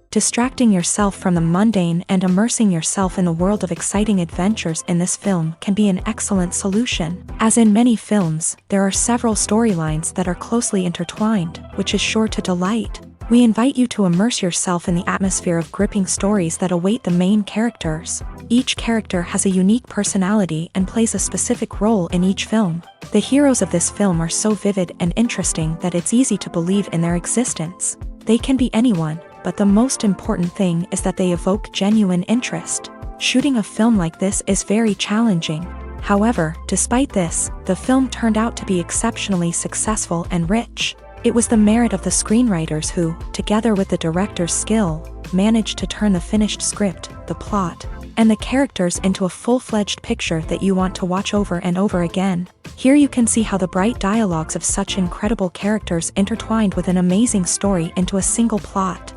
Distracting yourself from the mundane and immersing yourself in the world of exciting adventures in this film can be an excellent solution. As in many films, there are several storylines that are closely intertwined, which is sure to delight. We invite you to immerse yourself in the atmosphere of gripping stories that await the main characters. Each character has a unique personality and plays a specific role in each film. The heroes of this film are so vivid and interesting that it's easy to believe in their existence. They can be anyone, but the most important thing is that they evoke genuine interest. Shooting a film like this is very challenging. However, despite this, the film turned out to be exceptionally successful and rich. It was the merit of the screenwriters who, together with the director's skill, managed to turn the finished script, the plot, and the characters into a full-fledged picture that you want to watch over and over again. Here you can see how the bright dialogues of such incredible characters intertwined with an amazing story into a single plot.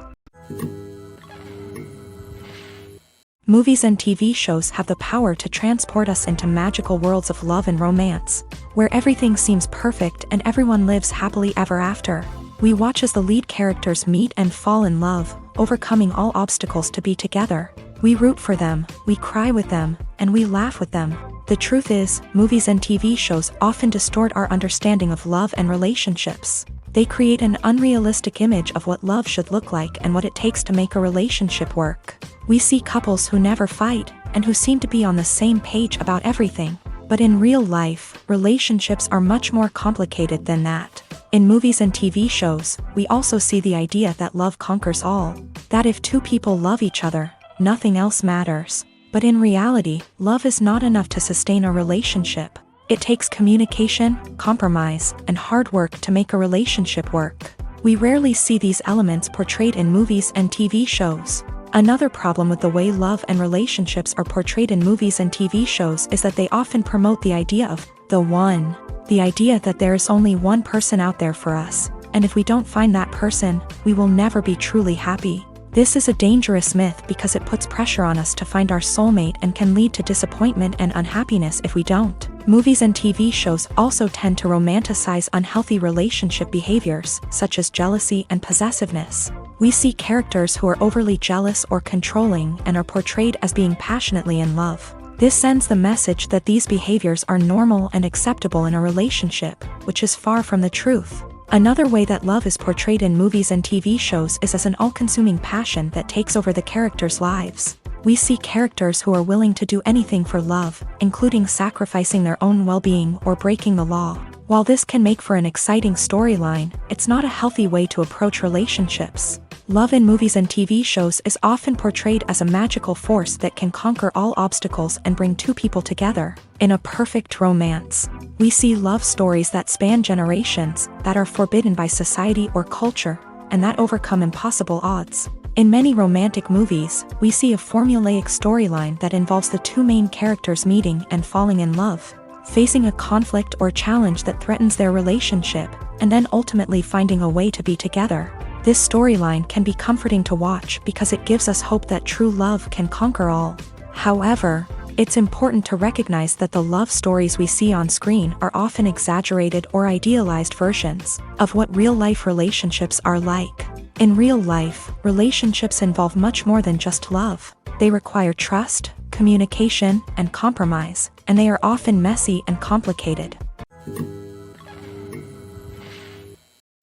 Movies and TV shows have the power to transport us into magical worlds of love and romance, where everything seems perfect and everyone lives happily ever after. We watch as the lead characters meet and fall in love, overcoming all obstacles to be together. We root for them, we cry with them, and we laugh with them. The truth is, movies and TV shows often distort our understanding of love and relationships. They create an unrealistic image of what love should look like and what it takes to make a relationship work. We see couples who never fight, and who seem to be on the same page about everything. But in real life, relationships are much more complicated than that. In movies and TV shows, we also see the idea that love conquers all. That if two people love each other, nothing else matters. But in reality, love is not enough to sustain a relationship. It takes communication, compromise, and hard work to make a relationship work. We rarely see these elements portrayed in movies and TV shows. Another problem with the way love and relationships are portrayed in movies and TV shows is that they often promote the idea of the one. The idea that there is only one person out there for us, and if we don't find that person, we will never be truly happy. This is a dangerous myth because it puts pressure on us to find our soulmate and can lead to disappointment and unhappiness if we don't. Movies and TV shows also tend to romanticize unhealthy relationship behaviors, such as jealousy and possessiveness. We see characters who are overly jealous or controlling and are portrayed as being passionately in love. This sends the message that these behaviors are normal and acceptable in a relationship, which is far from the truth. Another way that love is portrayed in movies and TV shows is as an all-consuming passion that takes over the characters' lives. We see characters who are willing to do anything for love, including sacrificing their own well-being or breaking the law. While this can make for an exciting storyline, it's not a healthy way to approach relationships. Love in movies and TV shows is often portrayed as a magical force that can conquer all obstacles and bring two people together. In a perfect romance, we see love stories that span generations, that are forbidden by society or culture, and that overcome impossible odds. In many romantic movies, we see a formulaic storyline that involves the two main characters meeting and falling in love, facing a conflict or challenge that threatens their relationship, and then ultimately finding a way to be together. This storyline can be comforting to watch because it gives us hope that true love can conquer all. However, it's important to recognize that the love stories we see on screen are often exaggerated or idealized versions of what real-life relationships are like. In real life, relationships involve much more than just love. They require trust, communication, and compromise, and they are often messy and complicated.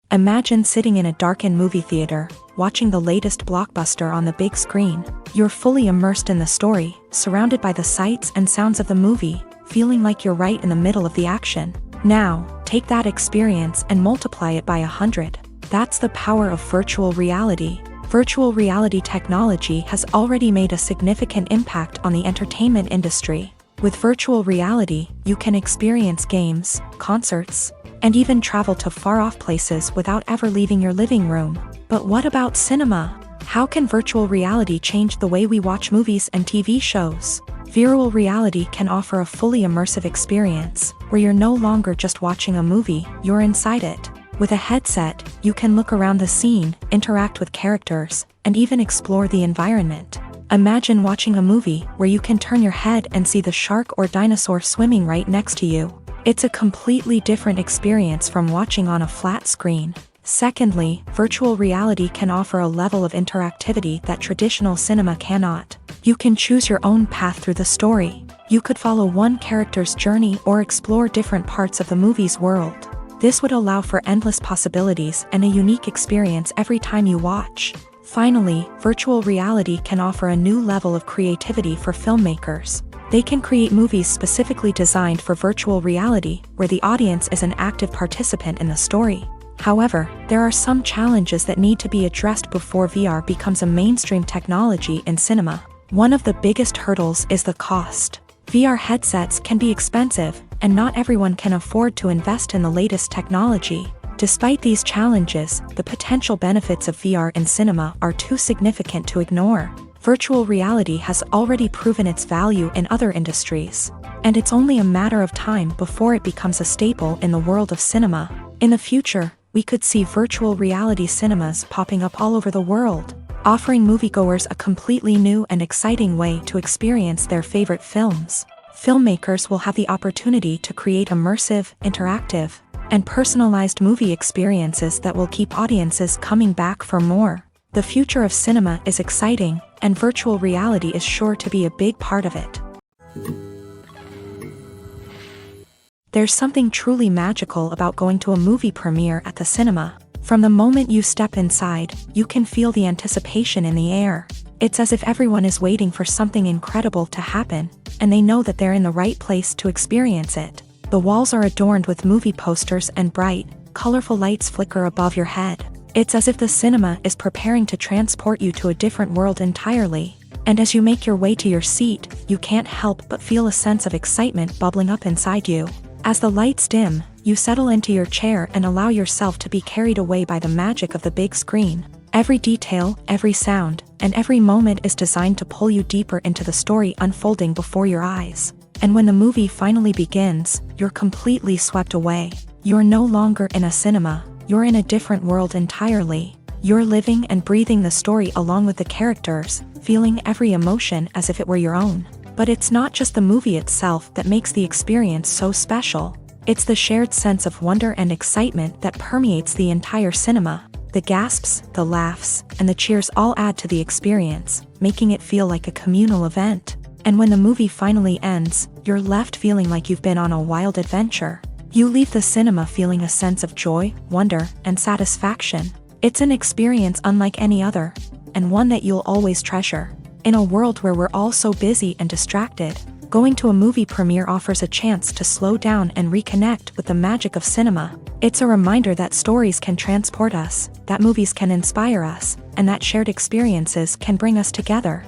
Imagine sitting in a darkened movie theater, watching the latest blockbuster on the big screen. You're fully immersed in the story, surrounded by the sights and sounds of the movie, feeling like you're right in the middle of the action. Now, take that experience and multiply it by 100. That's the power of virtual reality. Virtual reality technology has already made a significant impact on the entertainment industry. With virtual reality, you can experience games, concerts, and even travel to far-off places without ever leaving your living room. But what about cinema? How can virtual reality change the way we watch movies and TV shows? Virtual reality can offer a fully immersive experience, where you're no longer just watching a movie, you're inside it. With a headset, you can look around the scene, interact with characters, and even explore the environment. Imagine watching a movie where you can turn your head and see the shark or dinosaur swimming right next to you. It's a completely different experience from watching on a flat screen. Secondly, virtual reality can offer a level of interactivity that traditional cinema cannot. You can choose your own path through the story. You could follow one character's journey or explore different parts of the movie's world. This would allow for endless possibilities and a unique experience every time you watch. Finally, virtual reality can offer a new level of creativity for filmmakers. They can create movies specifically designed for virtual reality, where the audience is an active participant in the story. However, there are some challenges that need to be addressed before VR becomes a mainstream technology in cinema. One of the biggest hurdles is the cost. VR headsets can be expensive, and not everyone can afford to invest in the latest technology. Despite these challenges, the potential benefits of VR in cinema are too significant to ignore. Virtual reality has already proven its value in other industries, and it's only a matter of time before it becomes a staple in the world of cinema. In the future, we could see virtual reality cinemas popping up all over the world, offering moviegoers a completely new and exciting way to experience their favorite films. Filmmakers will have the opportunity to create immersive, interactive, and personalized movie experiences that will keep audiences coming back for more. The future of cinema is exciting, and virtual reality is sure to be a big part of it. There's something truly magical about going to a movie premiere at the cinema. From the moment you step inside, you can feel the anticipation in the air. It's as if everyone is waiting for something incredible to happen, and they know that they're in the right place to experience it. The walls are adorned with movie posters and bright, colorful lights flicker above your head. It's as if the cinema is preparing to transport you to a different world entirely. And as you make your way to your seat, you can't help but feel a sense of excitement bubbling up inside you. As the lights dim, you settle into your chair and allow yourself to be carried away by the magic of the big screen. Every detail, every sound, and every moment is designed to pull you deeper into the story unfolding before your eyes. And when the movie finally begins, you're completely swept away. You're no longer in a cinema, you're in a different world entirely. You're living and breathing the story along with the characters, feeling every emotion as if it were your own. But it's not just the movie itself that makes the experience so special. It's the shared sense of wonder and excitement that permeates the entire cinema. The gasps, the laughs, and the cheers all add to the experience, making it feel like a communal event. And when the movie finally ends, you're left feeling like you've been on a wild adventure. You leave the cinema feeling a sense of joy, wonder, and satisfaction. It's an experience unlike any other, and one that you'll always treasure. In a world where we're all so busy and distracted, going to a movie premiere offers a chance to slow down and reconnect with the magic of cinema. It's a reminder that stories can transport us, that movies can inspire us, and that shared experiences can bring us together.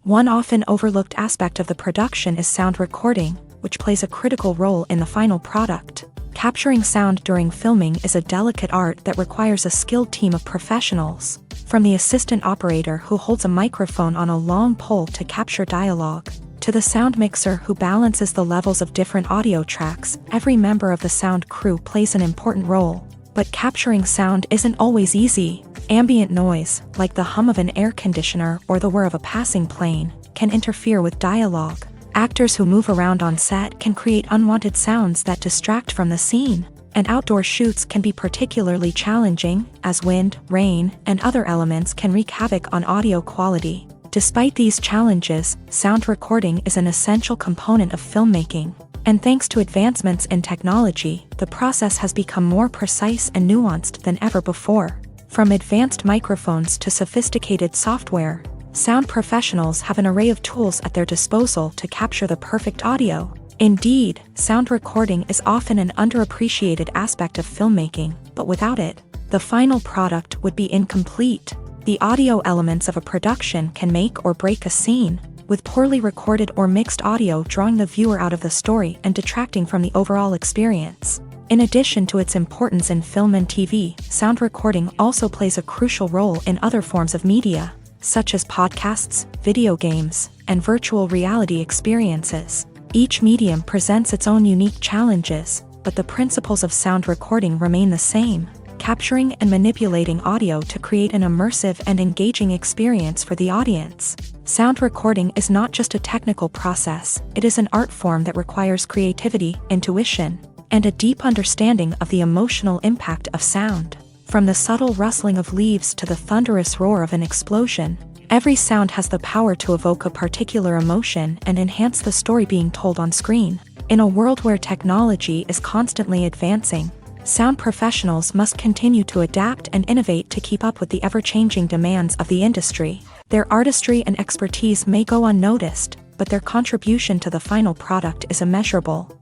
One often overlooked aspect of the production is sound recording, which plays a critical role in the final product. Capturing sound during filming is a delicate art that requires a skilled team of professionals. From the assistant operator who holds a microphone on a long pole to capture dialogue, to the sound mixer who balances the levels of different audio tracks, every member of the sound crew plays an important role. But capturing sound isn't always easy. Ambient noise, like the hum of an air conditioner or the whir of a passing plane, can interfere with dialogue. Actors who move around on set can create unwanted sounds that distract from the scene. And outdoor shoots can be particularly challenging, as wind, rain, and other elements can wreak havoc on audio quality. Despite these challenges, sound recording is an essential component of filmmaking. And thanks to advancements in technology, the process has become more precise and nuanced than ever before. From advanced microphones to sophisticated software, sound professionals have an array of tools at their disposal to capture the perfect audio. Indeed, sound recording is often an underappreciated aspect of filmmaking, but without it, the final product would be incomplete. The audio elements of a production can make or break a scene, with poorly recorded or mixed audio drawing the viewer out of the story and detracting from the overall experience. In addition to its importance in film and TV, sound recording also plays a crucial role in other forms of media, such as podcasts, video games, and virtual reality experiences. Each medium presents its own unique challenges, but the principles of sound recording remain the same, capturing and manipulating audio to create an immersive and engaging experience for the audience. Sound recording is not just a technical process, it is an art form that requires creativity, intuition, and a deep understanding of the emotional impact of sound. From the subtle rustling of leaves to the thunderous roar of an explosion, every sound has the power to evoke a particular emotion and enhance the story being told on screen. In a world where technology is constantly advancing, sound professionals must continue to adapt and innovate to keep up with the ever-changing demands of the industry. Their artistry and expertise may go unnoticed, but their contribution to the final product is immeasurable.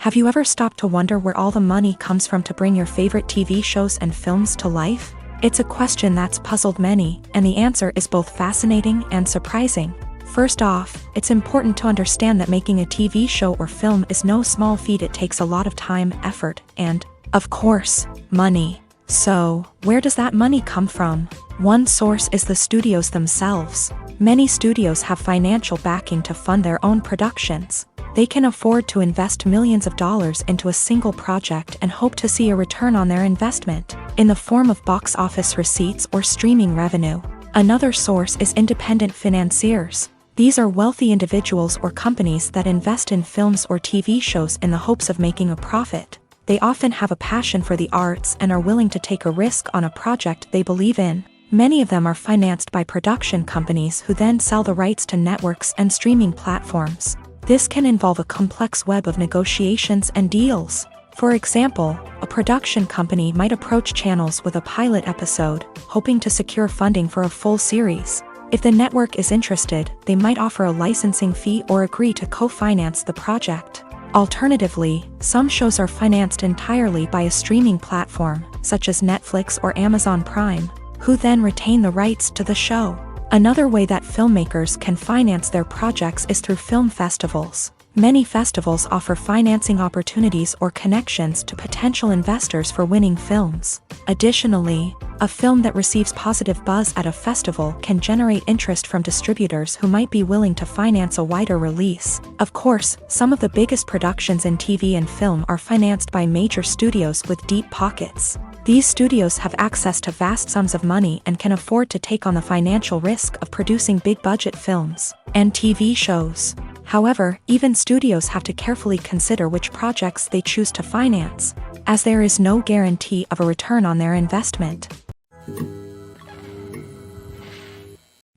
Have you ever stopped to wonder where all the money comes from to bring your favorite TV shows and films to life? It's a question that's puzzled many, and the answer is both fascinating and surprising. First off, it's important to understand that making a TV show or film is no small feat. It takes a lot of time, effort, and, of course, money. So, where does that money come from? One source is the studios themselves. Many studios have financial backing to fund their own productions. They can afford to invest millions of dollars into a single project and hope to see a return on their investment, in the form of box office receipts or streaming revenue. Another source is independent financiers. These are wealthy individuals or companies that invest in films or TV shows in the hopes of making a profit. They often have a passion for the arts and are willing to take a risk on a project they believe in. Many of them are financed by production companies who then sell the rights to networks and streaming platforms. This can involve a complex web of negotiations and deals. For example, a production company might approach channels with a pilot episode, hoping to secure funding for a full series. If the network is interested, they might offer a licensing fee or agree to co-finance the project. Alternatively, some shows are financed entirely by a streaming platform, such as Netflix or Amazon Prime, who then retain the rights to the show. Another way that filmmakers can finance their projects is through film festivals. Many festivals offer financing opportunities or connections to potential investors for winning films. Additionally, a film that receives positive buzz at a festival can generate interest from distributors who might be willing to finance a wider release. Of course, some of the biggest productions in TV and film are financed by major studios with deep pockets. These studios have access to vast sums of money and can afford to take on the financial risk of producing big-budget films and TV shows. However, even studios have to carefully consider which projects they choose to finance, as there is no guarantee of a return on their investment.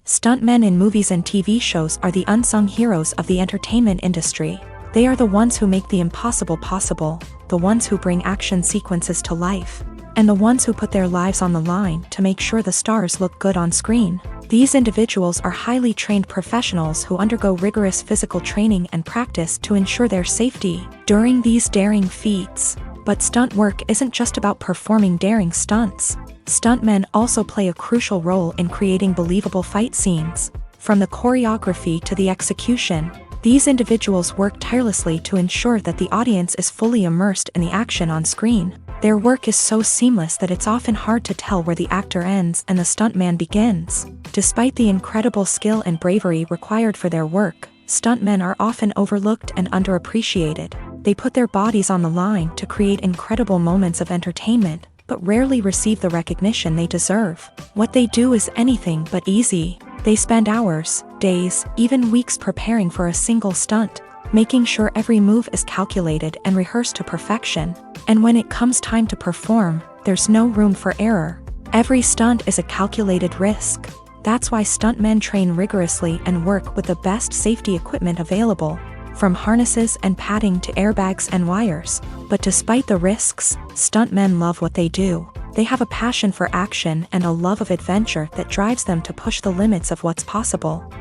Stuntmen in movies and TV shows are the unsung heroes of the entertainment industry. They are the ones who make the impossible possible, the ones who bring action sequences to life, and the ones who put their lives on the line to make sure the stars look good on screen. These individuals are highly trained professionals who undergo rigorous physical training and practice to ensure their safety during these daring feats. But stunt work isn't just about performing daring stunts. Stuntmen also play a crucial role in creating believable fight scenes. From the choreography to the execution, these individuals work tirelessly to ensure that the audience is fully immersed in the action on screen. Their work is so seamless that it's often hard to tell where the actor ends and the stuntman begins. Despite the incredible skill and bravery required for their work, stuntmen are often overlooked and underappreciated. They put their bodies on the line to create incredible moments of entertainment, but rarely receive the recognition they deserve. What they do is anything but easy. They spend hours, days, even weeks preparing for a single stunt, making sure every move is calculated and rehearsed to perfection. And when it comes time to perform, there's no room for error. Every stunt is a calculated risk. That's why stuntmen train rigorously and work with the best safety equipment available, from harnesses and padding to airbags and wires. But despite the risks, stuntmen love what they do. They have a passion for action and a love of adventure that drives them to push the limits of what's possible.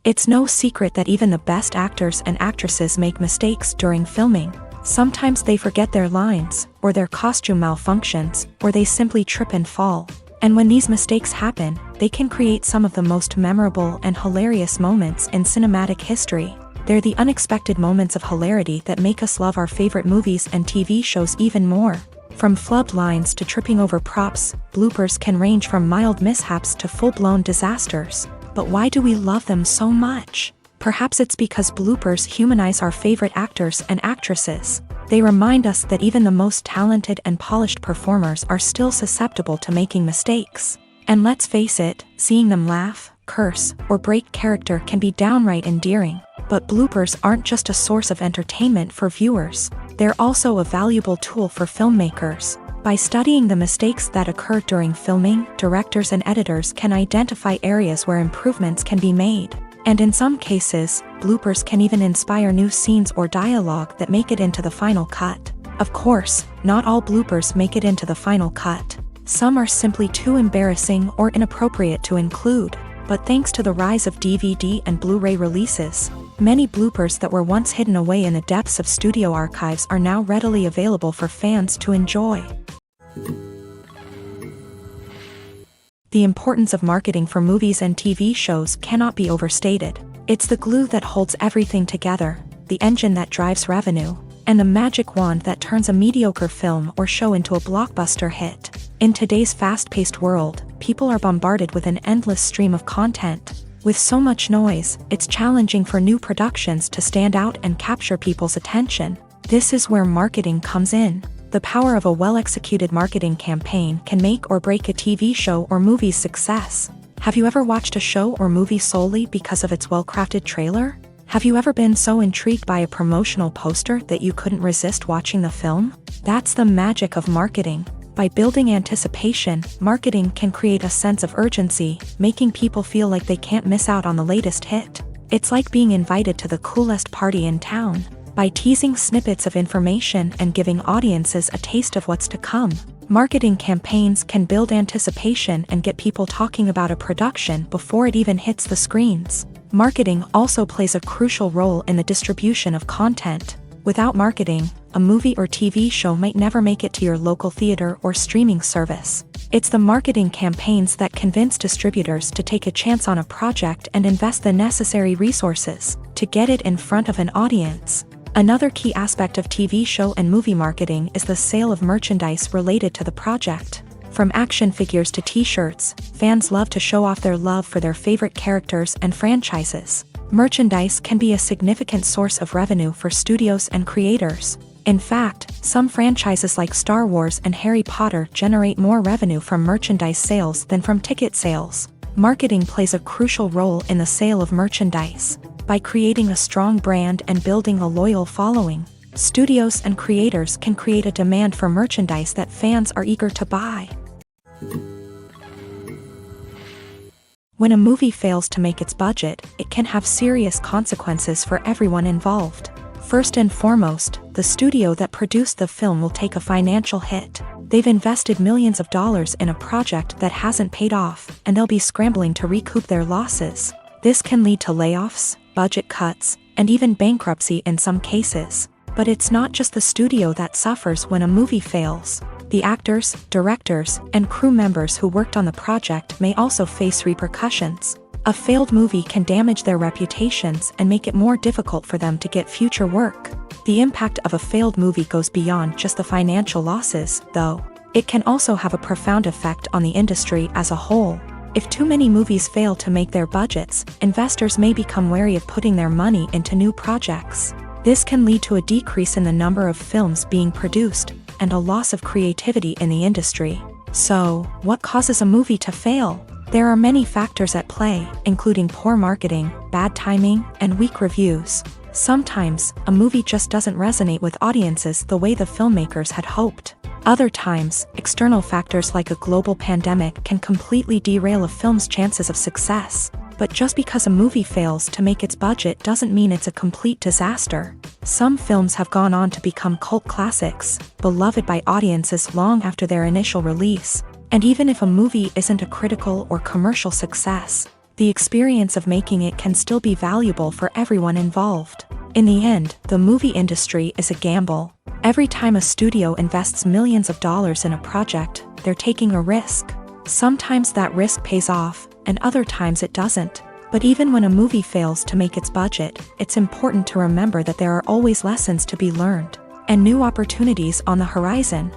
It's no secret that even the best actors and actresses make mistakes during filming. Sometimes they forget their lines, or their costume malfunctions, or they simply trip and fall. And when these mistakes happen, they can create some of the most memorable and hilarious moments in cinematic history. They're the unexpected moments of hilarity that make us love our favorite movies and TV shows even more. From flubbed lines to tripping over props, bloopers can range from mild mishaps to full-blown disasters. But why do we love them so much? Perhaps it's because bloopers humanize our favorite actors and actresses. They remind us that even the most talented and polished performers are still susceptible to making mistakes. And let's face it, seeing them laugh, curse, or break character can be downright endearing. But bloopers aren't just a source of entertainment for viewers. They're also a valuable tool for filmmakers. By studying the mistakes that occur during filming, directors and editors can identify areas where improvements can be made. And in some cases, bloopers can even inspire new scenes or dialogue that make it into the final cut. Of course, not all bloopers make it into the final cut. Some are simply too embarrassing or inappropriate to include. But thanks to the rise of DVD and Blu-ray releases, many bloopers that were once hidden away in the depths of studio archives are now readily available for fans to enjoy. The importance of marketing for movies and TV shows cannot be overstated. It's the glue that holds everything together, the engine that drives revenue, and the magic wand that turns a mediocre film or show into a blockbuster hit. In today's fast-paced world, people are bombarded with an endless stream of content. With so much noise, it's challenging for new productions to stand out and capture people's attention. This is where marketing comes in. The power of a well-executed marketing campaign can make or break a TV show or movie's success. Have you ever watched a show or movie solely because of its well-crafted trailer? Have you ever been so intrigued by a promotional poster that you couldn't resist watching the film? That's the magic of marketing. By building anticipation, marketing can create a sense of urgency, making people feel like they can't miss out on the latest hit. It's like being invited to the coolest party in town. By teasing snippets of information and giving audiences a taste of what's to come, marketing campaigns can build anticipation and get people talking about a production before it even hits the screens. Marketing also plays a crucial role in the distribution of content. Without marketing, a movie or TV show might never make it to your local theater or streaming service. It's the marketing campaigns that convince distributors to take a chance on a project and invest the necessary resources to get it in front of an audience. Another key aspect of TV show and movie marketing is the sale of merchandise related to the project. From action figures to t-shirts, fans love to show off their love for their favorite characters and franchises. Merchandise can be a significant source of revenue for studios and creators. In fact, some franchises like Star Wars and Harry Potter generate more revenue from merchandise sales than from ticket sales. Marketing plays a crucial role in the sale of merchandise. By creating a strong brand and building a loyal following, studios and creators can create a demand for merchandise that fans are eager to buy. When a movie fails to make its budget, it can have serious consequences for everyone involved. First and foremost, the studio that produced the film will take a financial hit. They've invested millions of dollars in a project that hasn't paid off, and they'll be scrambling to recoup their losses. This can lead to layoffs, budget cuts, and even bankruptcy in some cases. But it's not just the studio that suffers when a movie fails. The actors, directors, and crew members who worked on the project may also face repercussions. A failed movie can damage their reputations and make it more difficult for them to get future work. The impact of a failed movie goes beyond just the financial losses, though. It can also have a profound effect on the industry as a whole. If too many movies fail to make their budgets, investors may become wary of putting their money into new projects. This can lead to a decrease in the number of films being produced, and a loss of creativity in the industry. So, what causes a movie to fail? There are many factors at play, including poor marketing, bad timing, and weak reviews. Sometimes, a movie just doesn't resonate with audiences the way the filmmakers had hoped. Other times, external factors like a global pandemic can completely derail a film's chances of success. But just because a movie fails to make its budget doesn't mean it's a complete disaster. Some films have gone on to become cult classics, beloved by audiences long after their initial release. And even if a movie isn't a critical or commercial success, the experience of making it can still be valuable for everyone involved. In the end, the movie industry is a gamble. Every time a studio invests millions of dollars in a project, they're taking a risk. Sometimes that risk pays off, and other times it doesn't. But even when a movie fails to make its budget, it's important to remember that there are always lessons to be learned, and new opportunities on the horizon.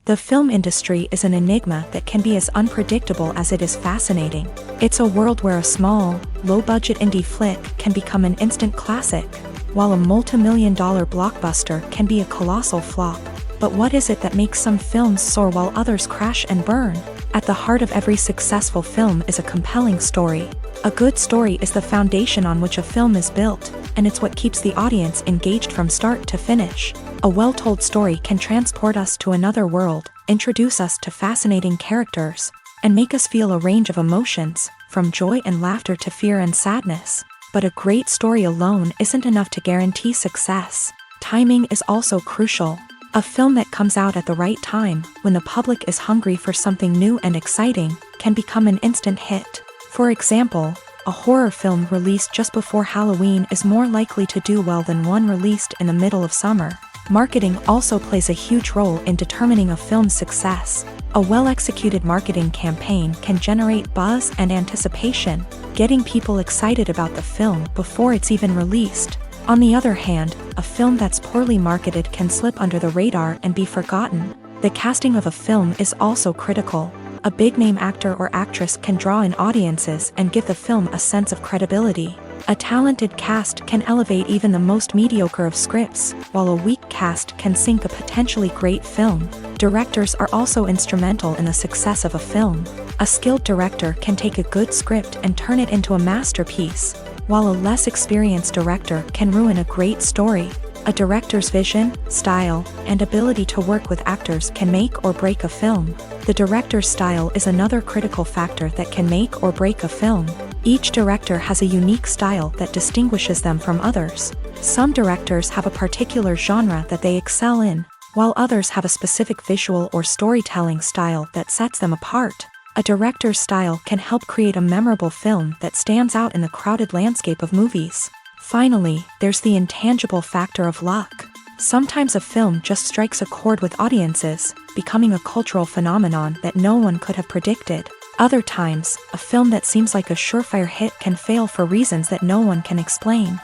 The film industry is an enigma that can be as unpredictable as it is fascinating. It's a world where a small, low-budget indie flick can become an instant classic, while a multi-million-dollar blockbuster can be a colossal flop. But what is it that makes some films soar while others crash and burn? At the heart of every successful film is a compelling story. A good story is the foundation on which a film is built, and it's what keeps the audience engaged from start to finish. A well-told story can transport us to another world, introduce us to fascinating characters, and make us feel a range of emotions, from joy and laughter to fear and sadness. But a great story alone isn't enough to guarantee success. Timing is also crucial. A film that comes out at the right time, when the public is hungry for something new and exciting, can become an instant hit. For example, a horror film released just before Halloween is more likely to do well than one released in the middle of summer. Marketing also plays a huge role in determining a film's success. A well-executed marketing campaign can generate buzz and anticipation, getting people excited about the film before it's even released. On the other hand, a film that's poorly marketed can slip under the radar and be forgotten. The casting of a film is also critical. A big-name actor or actress can draw in audiences and give the film a sense of credibility. A talented cast can elevate even the most mediocre of scripts, while a weak cast can sink a potentially great film. Directors are also instrumental in the success of a film. A skilled director can take a good script and turn it into a masterpiece, while a less experienced director can ruin a great story. A director's vision, style, and ability to work with actors can make or break a film. The director's style is another critical factor that can make or break a film. Each director has a unique style that distinguishes them from others. Some directors have a particular genre that they excel in, while others have a specific visual or storytelling style that sets them apart. A director's style can help create a memorable film that stands out in the crowded landscape of movies. Finally, there's the intangible factor of luck. Sometimes a film just strikes a chord with audiences, becoming a cultural phenomenon that no one could have predicted. Other times, a film that seems like a surefire hit can fail for reasons that no one can explain.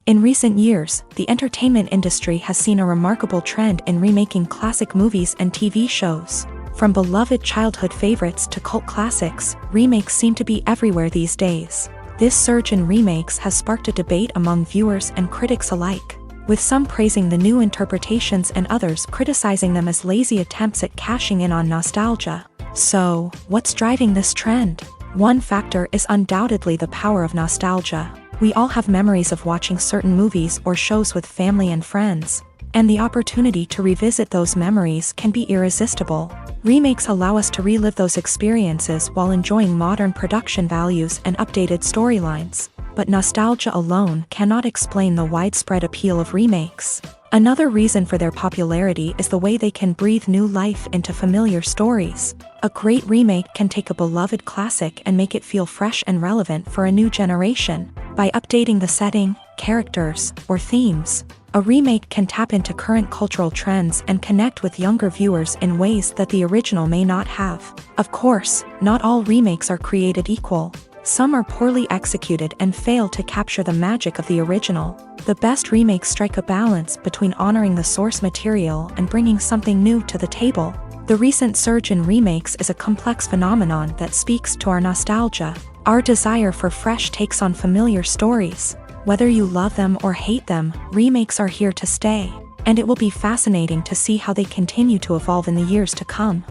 In recent years, the entertainment industry has seen a remarkable trend in remaking classic movies and TV shows. From beloved childhood favorites to cult classics, remakes seem to be everywhere these days. This surge in remakes has sparked a debate among viewers and critics alike, with some praising the new interpretations and others criticizing them as lazy attempts at cashing in on nostalgia. So, what's driving this trend? One factor is undoubtedly the power of nostalgia. We all have memories of watching certain movies or shows with family and friends, and the opportunity to revisit those memories can be irresistible. Remakes allow us to relive those experiences while enjoying modern production values and updated storylines. But nostalgia alone cannot explain the widespread appeal of remakes. Another reason for their popularity is the way they can breathe new life into familiar stories. A great remake can take a beloved classic and make it feel fresh and relevant for a new generation. By updating the setting, characters, or themes, a remake can tap into current cultural trends and connect with younger viewers in ways that the original may not have. Of course, not all remakes are created equal. Some are poorly executed and fail to capture the magic of the original. The best remakes strike a balance between honoring the source material and bringing something new to the table. The recent surge in remakes is a complex phenomenon that speaks to our nostalgia, our desire for fresh takes on familiar stories. Whether you love them or hate them, remakes are here to stay, and it will be fascinating to see how they continue to evolve in the years to come.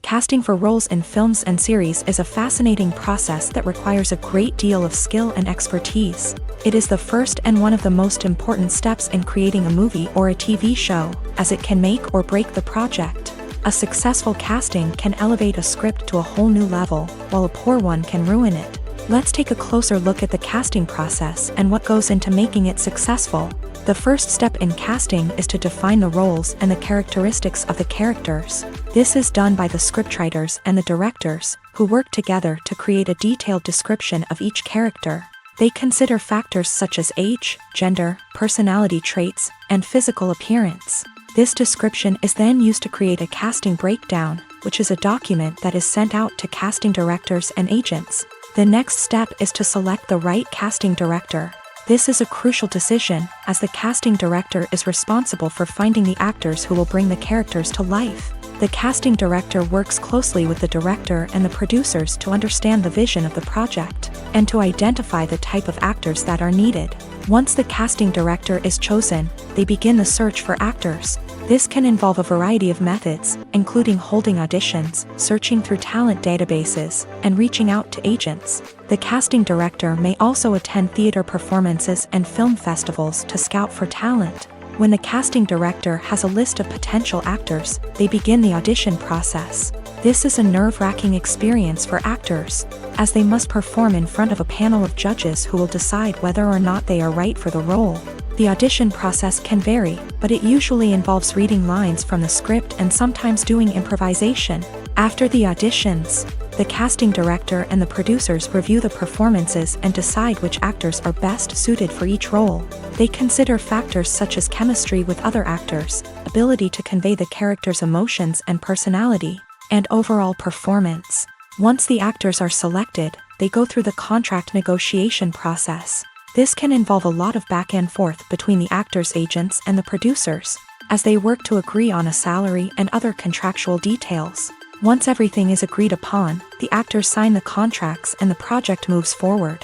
Casting for roles in films and series is a fascinating process that requires a great deal of skill and expertise. It is the first and one of the most important steps in creating a movie or a TV show, as it can make or break the project. A successful casting can elevate a script to a whole new level, while a poor one can ruin it. Let's take a closer look at the casting process and what goes into making it successful. The first step in casting is to define the roles and the characteristics of the characters. This is done by the scriptwriters and the directors, who work together to create a detailed description of each character. They consider factors such as age, gender, personality traits, and physical appearance. This description is then used to create a casting breakdown, which is a document that is sent out to casting directors and agents. The next step is to select the right casting director. This is a crucial decision, as the casting director is responsible for finding the actors who will bring the characters to life. The casting director works closely with the director and the producers to understand the vision of the project, and to identify the type of actors that are needed. Once the casting director is chosen, they begin the search for actors. This can involve a variety of methods, including holding auditions, searching through talent databases, and reaching out to agents. The casting director may also attend theater performances and film festivals to scout for talent. When the casting director has a list of potential actors, they begin the audition process. This is a nerve-wracking experience for actors, as they must perform in front of a panel of judges who will decide whether or not they are right for the role. The audition process can vary, but it usually involves reading lines from the script and sometimes doing improvisation. After the auditions, the casting director and the producers review the performances and decide which actors are best suited for each role. They consider factors such as chemistry with other actors, ability to convey the character's emotions and personality, and overall performance. Once the actors are selected, they go through the contract negotiation process. This can involve a lot of back and forth between the actors' agents and the producers, as they work to agree on a salary and other contractual details. Once everything is agreed upon, the actors sign the contracts and the project moves forward.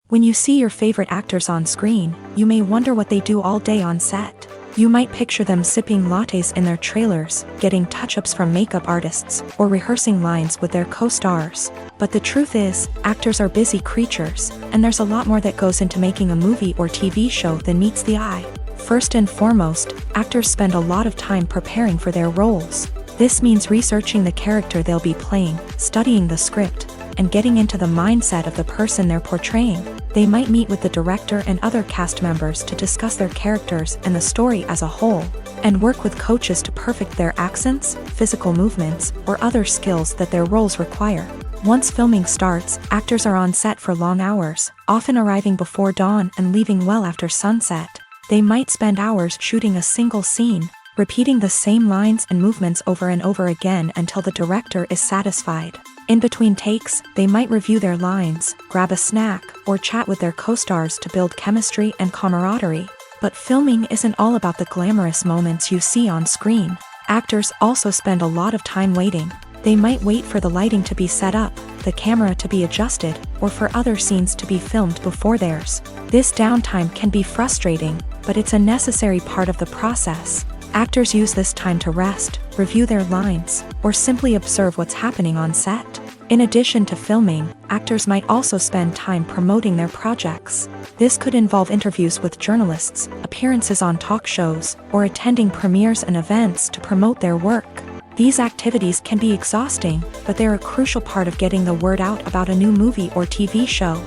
When you see your favorite actors on screen, you may wonder what they do all day on set. You might picture them sipping lattes in their trailers, getting touch-ups from makeup artists, or rehearsing lines with their co-stars. But the truth is, actors are busy creatures, and there's a lot more that goes into making a movie or TV show than meets the eye. First and foremost, actors spend a lot of time preparing for their roles. This means researching the character they'll be playing, studying the script, and getting into the mindset of the person they're portraying. They might meet with the director and other cast members to discuss their characters and the story as a whole, and work with coaches to perfect their accents, physical movements, or other skills that their roles require. Once filming starts, actors are on set for long hours, often arriving before dawn and leaving well after sunset. They might spend hours shooting a single scene, repeating the same lines and movements over and over again until the director is satisfied. In between takes, they might review their lines, grab a snack, or chat with their co-stars to build chemistry and camaraderie. But filming isn't all about the glamorous moments you see on screen. Actors also spend a lot of time waiting. They might wait for the lighting to be set up, the camera to be adjusted, or for other scenes to be filmed before theirs. This downtime can be frustrating, but it's a necessary part of the process. Actors use this time to rest, review their lines, or simply observe what's happening on set. In addition to filming, actors might also spend time promoting their projects. This could involve interviews with journalists, appearances on talk shows, or attending premieres and events to promote their work. These activities can be exhausting, but they're a crucial part of getting the word out about a new movie or TV show.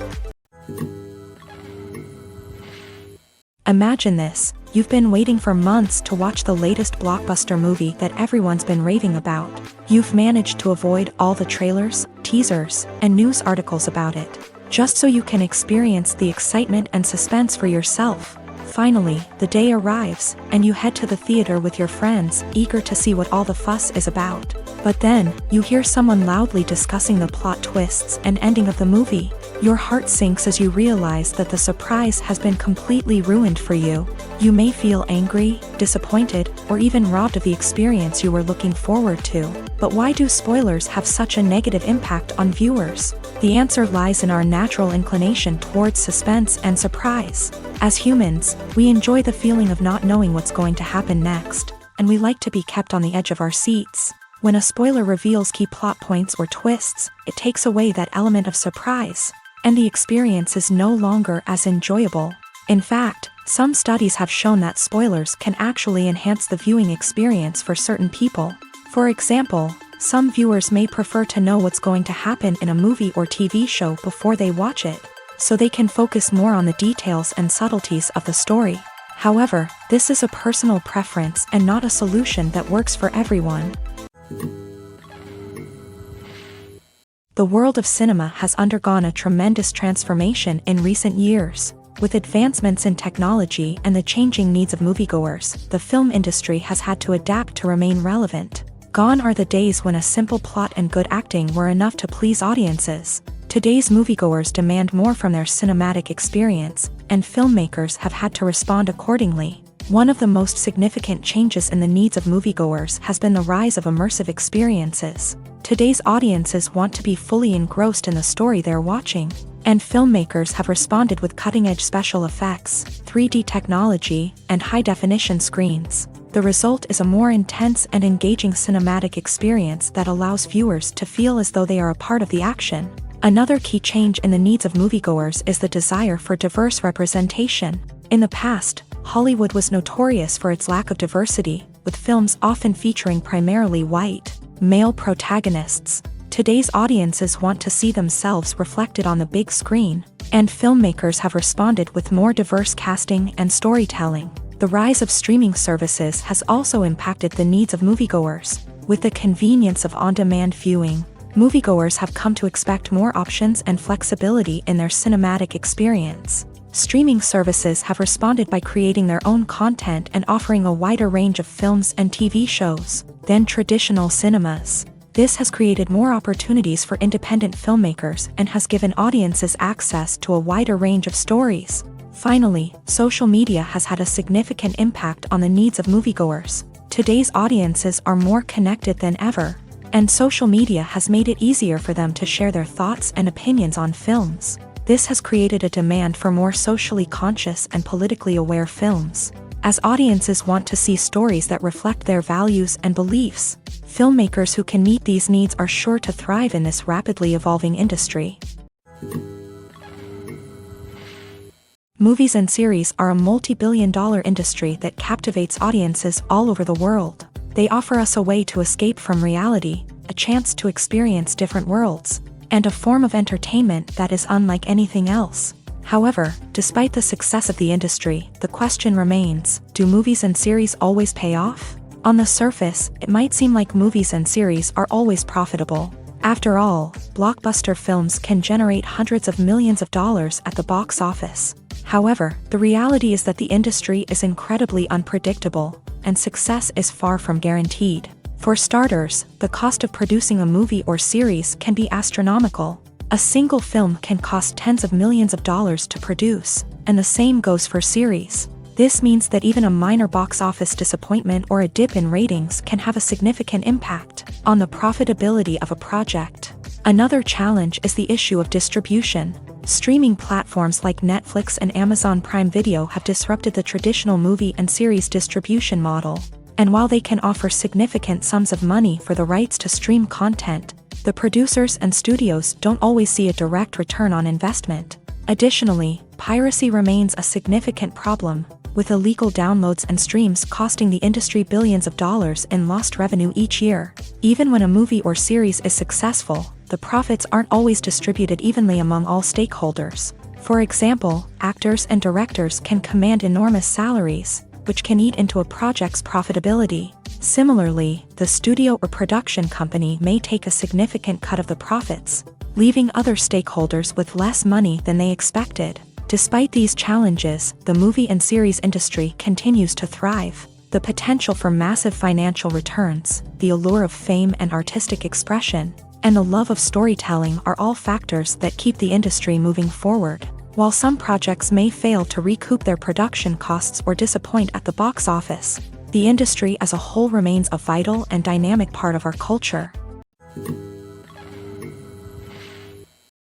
Imagine this. You've been waiting for months to watch the latest blockbuster movie that everyone's been raving about. You've managed to avoid all the trailers, teasers, and news articles about it, just so you can experience the excitement and suspense for yourself. Finally, the day arrives, and you head to the theater with your friends, eager to see what all the fuss is about. But then, you hear someone loudly discussing the plot twists and ending of the movie. Your heart sinks as you realize that the surprise has been completely ruined for you. You may feel angry, disappointed, or even robbed of the experience you were looking forward to. But why do spoilers have such a negative impact on viewers? The answer lies in our natural inclination towards suspense and surprise. As humans, we enjoy the feeling of not knowing what's going to happen next, and we like to be kept on the edge of our seats. When a spoiler reveals key plot points or twists, it takes away that element of surprise, and the experience is no longer as enjoyable. In fact, some studies have shown that spoilers can actually enhance the viewing experience for certain people. For example, some viewers may prefer to know what's going to happen in a movie or TV show before they watch it, so they can focus more on the details and subtleties of the story. However, this is a personal preference and not a solution that works for everyone. The world of cinema has undergone a tremendous transformation in recent years. With advancements in technology and the changing needs of moviegoers, the film industry has had to adapt to remain relevant. Gone are the days when a simple plot and good acting were enough to please audiences. Today's moviegoers demand more from their cinematic experience, and filmmakers have had to respond accordingly. One of the most significant changes in the needs of moviegoers has been the rise of immersive experiences. Today's audiences want to be fully engrossed in the story they're watching. And filmmakers have responded with cutting-edge special effects, 3D technology, and high-definition screens. The result is a more intense and engaging cinematic experience that allows viewers to feel as though they are a part of the action. Another key change in the needs of moviegoers is the desire for diverse representation. In the past, Hollywood was notorious for its lack of diversity, with films often featuring primarily white, male protagonists. Today's audiences want to see themselves reflected on the big screen, and filmmakers have responded with more diverse casting and storytelling. The rise of streaming services has also impacted the needs of moviegoers. With the convenience of on-demand viewing, moviegoers have come to expect more options and flexibility in their cinematic experience. Streaming services have responded by creating their own content and offering a wider range of films and TV shows than traditional cinemas. This has created more opportunities for independent filmmakers and has given audiences access to a wider range of stories. Finally, social media has had a significant impact on the needs of moviegoers. Today's audiences are more connected than ever, and social media has made it easier for them to share their thoughts and opinions on films. This has created a demand for more socially conscious and politically aware films. As audiences want to see stories that reflect their values and beliefs, filmmakers who can meet these needs are sure to thrive in this rapidly evolving industry. Movies and series are a multi-billion-dollar industry that captivates audiences all over the world. They offer us a way to escape from reality, a chance to experience different worlds, and a form of entertainment that is unlike anything else. However, despite the success of the industry, the question remains, do movies and series always pay off? On the surface, it might seem like movies and series are always profitable. After all, blockbuster films can generate hundreds of millions of dollars at the box office. However, the reality is that the industry is incredibly unpredictable, and success is far from guaranteed. For starters, the cost of producing a movie or series can be astronomical. A single film can cost tens of millions of dollars to produce, and the same goes for series. This means that even a minor box office disappointment or a dip in ratings can have a significant impact on the profitability of a project. Another challenge is the issue of distribution. Streaming platforms like Netflix and Amazon Prime Video have disrupted the traditional movie and series distribution model. And while they can offer significant sums of money for the rights to stream content, the producers and studios don't always see a direct return on investment. Additionally, piracy remains a significant problem, with illegal downloads and streams costing the industry billions of dollars in lost revenue each year. Even when a movie or series is successful, the profits aren't always distributed evenly among all stakeholders. For example, actors and directors can command enormous salaries, which can eat into a project's profitability. Similarly, the studio or production company may take a significant cut of the profits, leaving other stakeholders with less money than they expected. Despite these challenges, the movie and series industry continues to thrive. The potential for massive financial returns, the allure of fame and artistic expression, and the love of storytelling are all factors that keep the industry moving forward. While some projects may fail to recoup their production costs or disappoint at the box office, the industry as a whole remains a vital and dynamic part of our culture.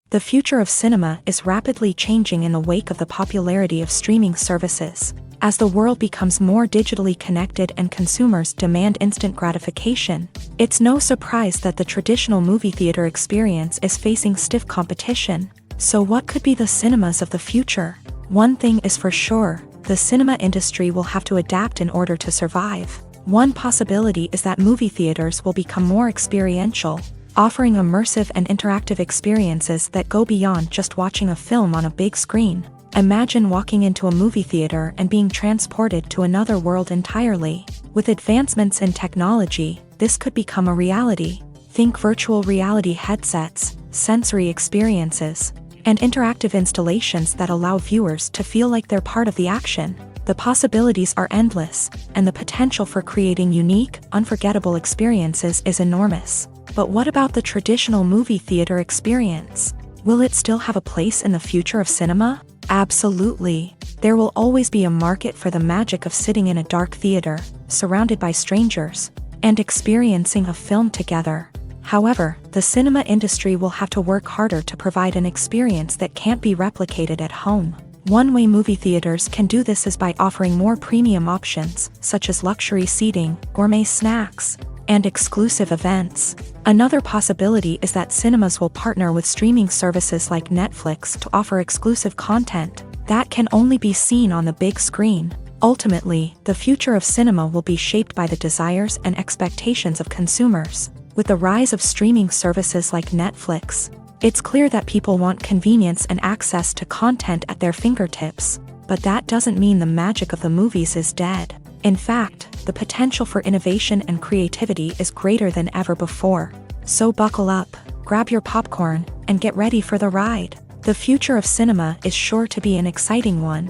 The future of cinema is rapidly changing in the wake of the popularity of streaming services. As the world becomes more digitally connected and consumers demand instant gratification, it's no surprise that the traditional movie theater experience is facing stiff competition. So what could be the cinemas of the future? One thing is for sure, the cinema industry will have to adapt in order to survive. One possibility is that movie theaters will become more experiential, offering immersive and interactive experiences that go beyond just watching a film on a big screen. Imagine walking into a movie theater and being transported to another world entirely. With advancements in technology, this could become a reality. Think virtual reality headsets, sensory experiences, and interactive installations that allow viewers to feel like they're part of the action. The possibilities are endless, and the potential for creating unique, unforgettable experiences is enormous. But what about the traditional movie theater experience? Will it still have a place in the future of cinema? Absolutely. There will always be a market for the magic of sitting in a dark theater, surrounded by strangers, and experiencing a film together. However, the cinema industry will have to work harder to provide an experience that can't be replicated at home. One way movie theaters can do this is by offering more premium options, such as luxury seating, gourmet snacks, and exclusive events. Another possibility is that cinemas will partner with streaming services like Netflix to offer exclusive content that can only be seen on the big screen. Ultimately, the future of cinema will be shaped by the desires and expectations of consumers. With the rise of streaming services like Netflix, it's clear that people want convenience and access to content at their fingertips. But that doesn't mean the magic of the movies is dead. In fact, the potential for innovation and creativity is greater than ever before. So buckle up, grab your popcorn, and get ready for the ride. The future of cinema is sure to be an exciting one.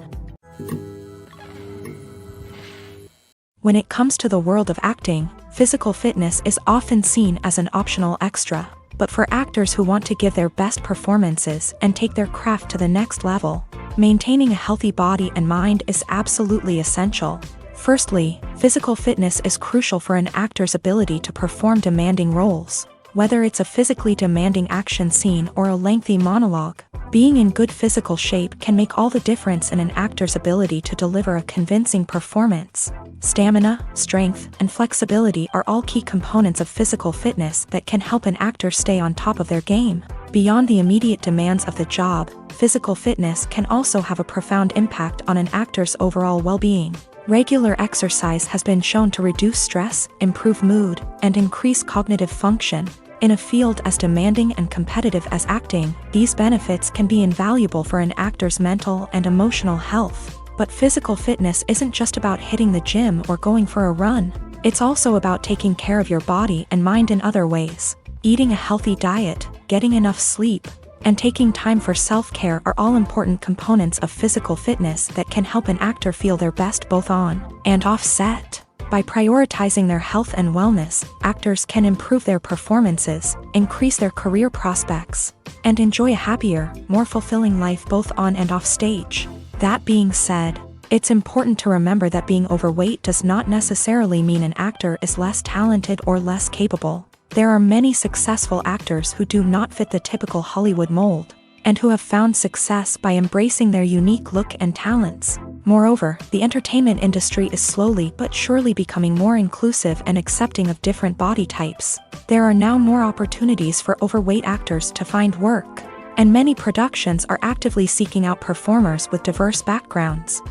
When it comes to the world of acting, physical fitness is often seen as an optional extra. But for actors who want to give their best performances and take their craft to the next level, maintaining a healthy body and mind is absolutely essential. Firstly, physical fitness is crucial for an actor's ability to perform demanding roles. Whether it's a physically demanding action scene or a lengthy monologue, being in good physical shape can make all the difference in an actor's ability to deliver a convincing performance. Stamina, strength, and flexibility are all key components of physical fitness that can help an actor stay on top of their game. Beyond the immediate demands of the job, physical fitness can also have a profound impact on an actor's overall well-being. Regular exercise has been shown to reduce stress, improve mood, and increase cognitive function. In a field as demanding and competitive as acting, these benefits can be invaluable for an actor's mental and emotional health. But physical fitness isn't just about hitting the gym or going for a run. It's also about taking care of your body and mind in other ways. Eating a healthy diet, getting enough sleep, and taking time for self-care are all important components of physical fitness that can help an actor feel their best both on and off set. By prioritizing their health and wellness, actors can improve their performances, increase their career prospects, and enjoy a happier, more fulfilling life both on and off stage. That being said, it's important to remember that being overweight does not necessarily mean an actor is less talented or less capable. There are many successful actors who do not fit the typical Hollywood mold, and who have found success by embracing their unique look and talents. Moreover, the entertainment industry is slowly but surely becoming more inclusive and accepting of different body types. There are now more opportunities for overweight actors to find work, and many productions are actively seeking out performers with diverse backgrounds.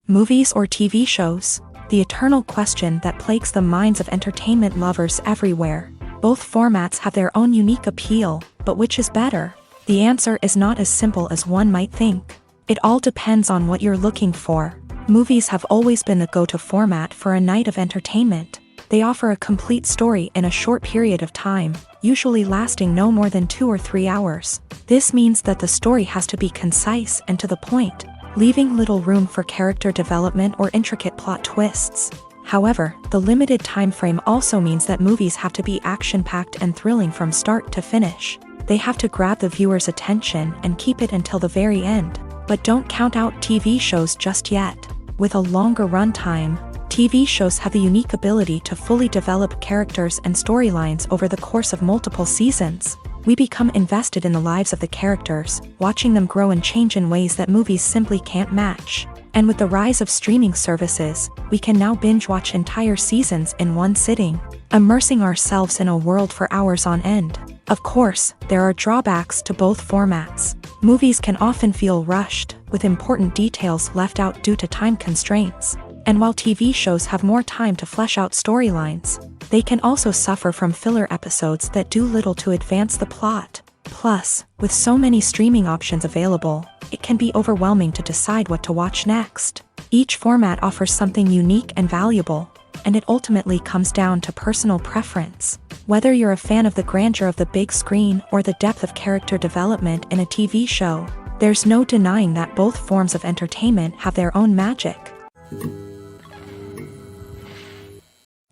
Movies or TV shows? The eternal question that plagues the minds of entertainment lovers everywhere. Both formats have their own unique appeal, but which is better? The answer is not as simple as one might think. It all depends on what you're looking for. Movies have always been the go-to format for a night of entertainment. They offer a complete story in a short period of time, usually lasting no more than 2 or 3 hours. This means that the story has to be concise and to the point, leaving little room for character development or intricate plot twists. However, the limited time frame also means that movies have to be action-packed and thrilling from start to finish. They have to grab the viewer's attention and keep it until the very end. But don't count out TV shows just yet. With a longer runtime, TV shows have the unique ability to fully develop characters and storylines over the course of multiple seasons. We become invested in the lives of the characters, watching them grow and change in ways that movies simply can't match. And with the rise of streaming services, we can now binge-watch entire seasons in one sitting, immersing ourselves in a world for hours on end. Of course, there are drawbacks to both formats. Movies can often feel rushed, with important details left out due to time constraints. And while TV shows have more time to flesh out storylines, they can also suffer from filler episodes that do little to advance the plot. Plus, with so many streaming options available, it can be overwhelming to decide what to watch next. Each format offers something unique and valuable, and it ultimately comes down to personal preference. Whether you're a fan of the grandeur of the big screen or the depth of character development in a TV show, there's no denying that both forms of entertainment have their own magic.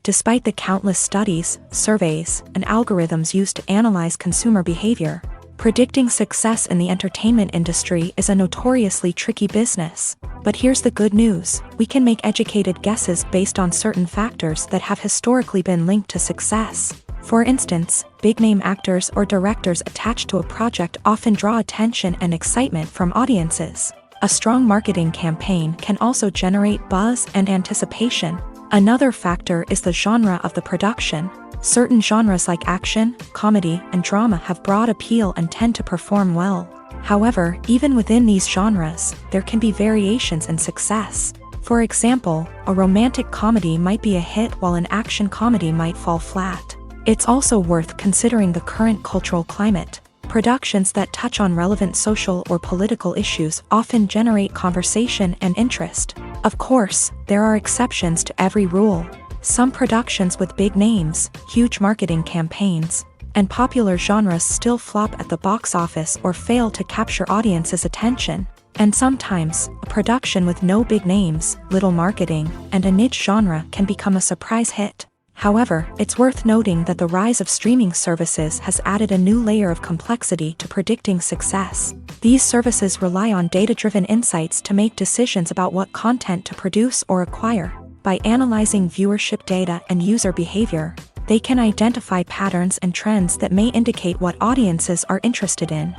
Despite the countless studies, surveys, and algorithms used to analyze consumer behavior, Predicting success in the entertainment industry is a notoriously tricky business. But here's the good news: we can make educated guesses based on certain factors that have historically been linked to success. For instance, big-name actors or directors attached to a project often draw attention and excitement from audiences. A strong marketing campaign can also generate buzz and anticipation. Another factor is the genre of the production. Certain genres like action, comedy, and drama have broad appeal and tend to perform well. However, even within these genres, there can be variations in success. For example, a romantic comedy might be a hit while an action comedy might fall flat. It's also worth considering the current cultural climate. Productions that touch on relevant social or political issues often generate conversation and interest. Of course, there are exceptions to every rule. Some productions with big names, huge marketing campaigns, and popular genres still flop at the box office or fail to capture audiences' attention. And sometimes, a production with no big names, little marketing, and a niche genre can become a surprise hit. However, it's worth noting that the rise of streaming services has added a new layer of complexity to predicting success. These services rely on data-driven insights to make decisions about what content to produce or acquire. By analyzing viewership data and user behavior, they can identify patterns and trends that may indicate what audiences are interested in.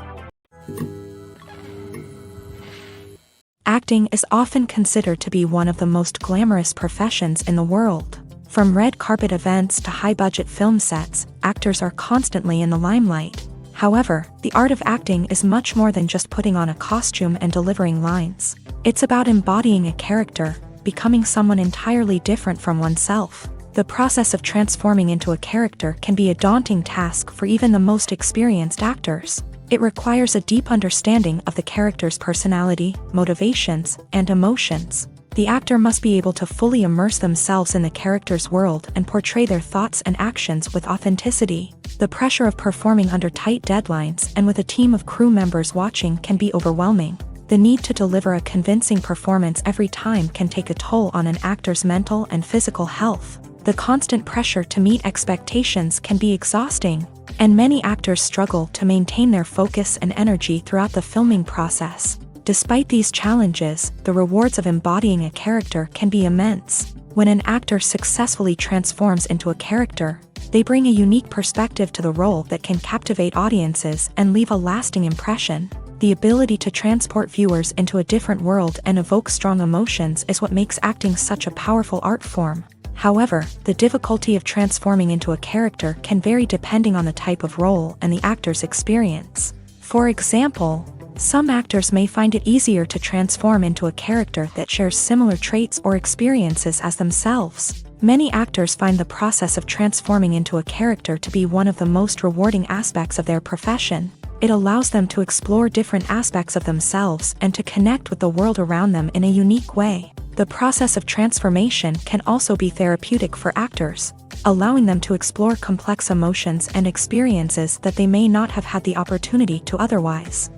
Acting is often considered to be one of the most glamorous professions in the world. From red carpet events to high-budget film sets, actors are constantly in the limelight. However, the art of acting is much more than just putting on a costume and delivering lines. It's about embodying a character, becoming someone entirely different from oneself. The process of transforming into a character can be a daunting task for even the most experienced actors. It requires a deep understanding of the character's personality, motivations, and emotions. The actor must be able to fully immerse themselves in the character's world and portray their thoughts and actions with authenticity. The pressure of performing under tight deadlines and with a team of crew members watching can be overwhelming. The need to deliver a convincing performance every time can take a toll on an actor's mental and physical health. The constant pressure to meet expectations can be exhausting, and many actors struggle to maintain their focus and energy throughout the filming process. Despite these challenges, the rewards of embodying a character can be immense. When an actor successfully transforms into a character, they bring a unique perspective to the role that can captivate audiences and leave a lasting impression. The ability to transport viewers into a different world and evoke strong emotions is what makes acting such a powerful art form. However, the difficulty of transforming into a character can vary depending on the type of role and the actor's experience. For example, some actors may find it easier to transform into a character that shares similar traits or experiences as themselves. Many actors find the process of transforming into a character to be one of the most rewarding aspects of their profession. It allows them to explore different aspects of themselves and to connect with the world around them in a unique way. The process of transformation can also be therapeutic for actors, allowing them to explore complex emotions and experiences that they may not have had the opportunity to otherwise.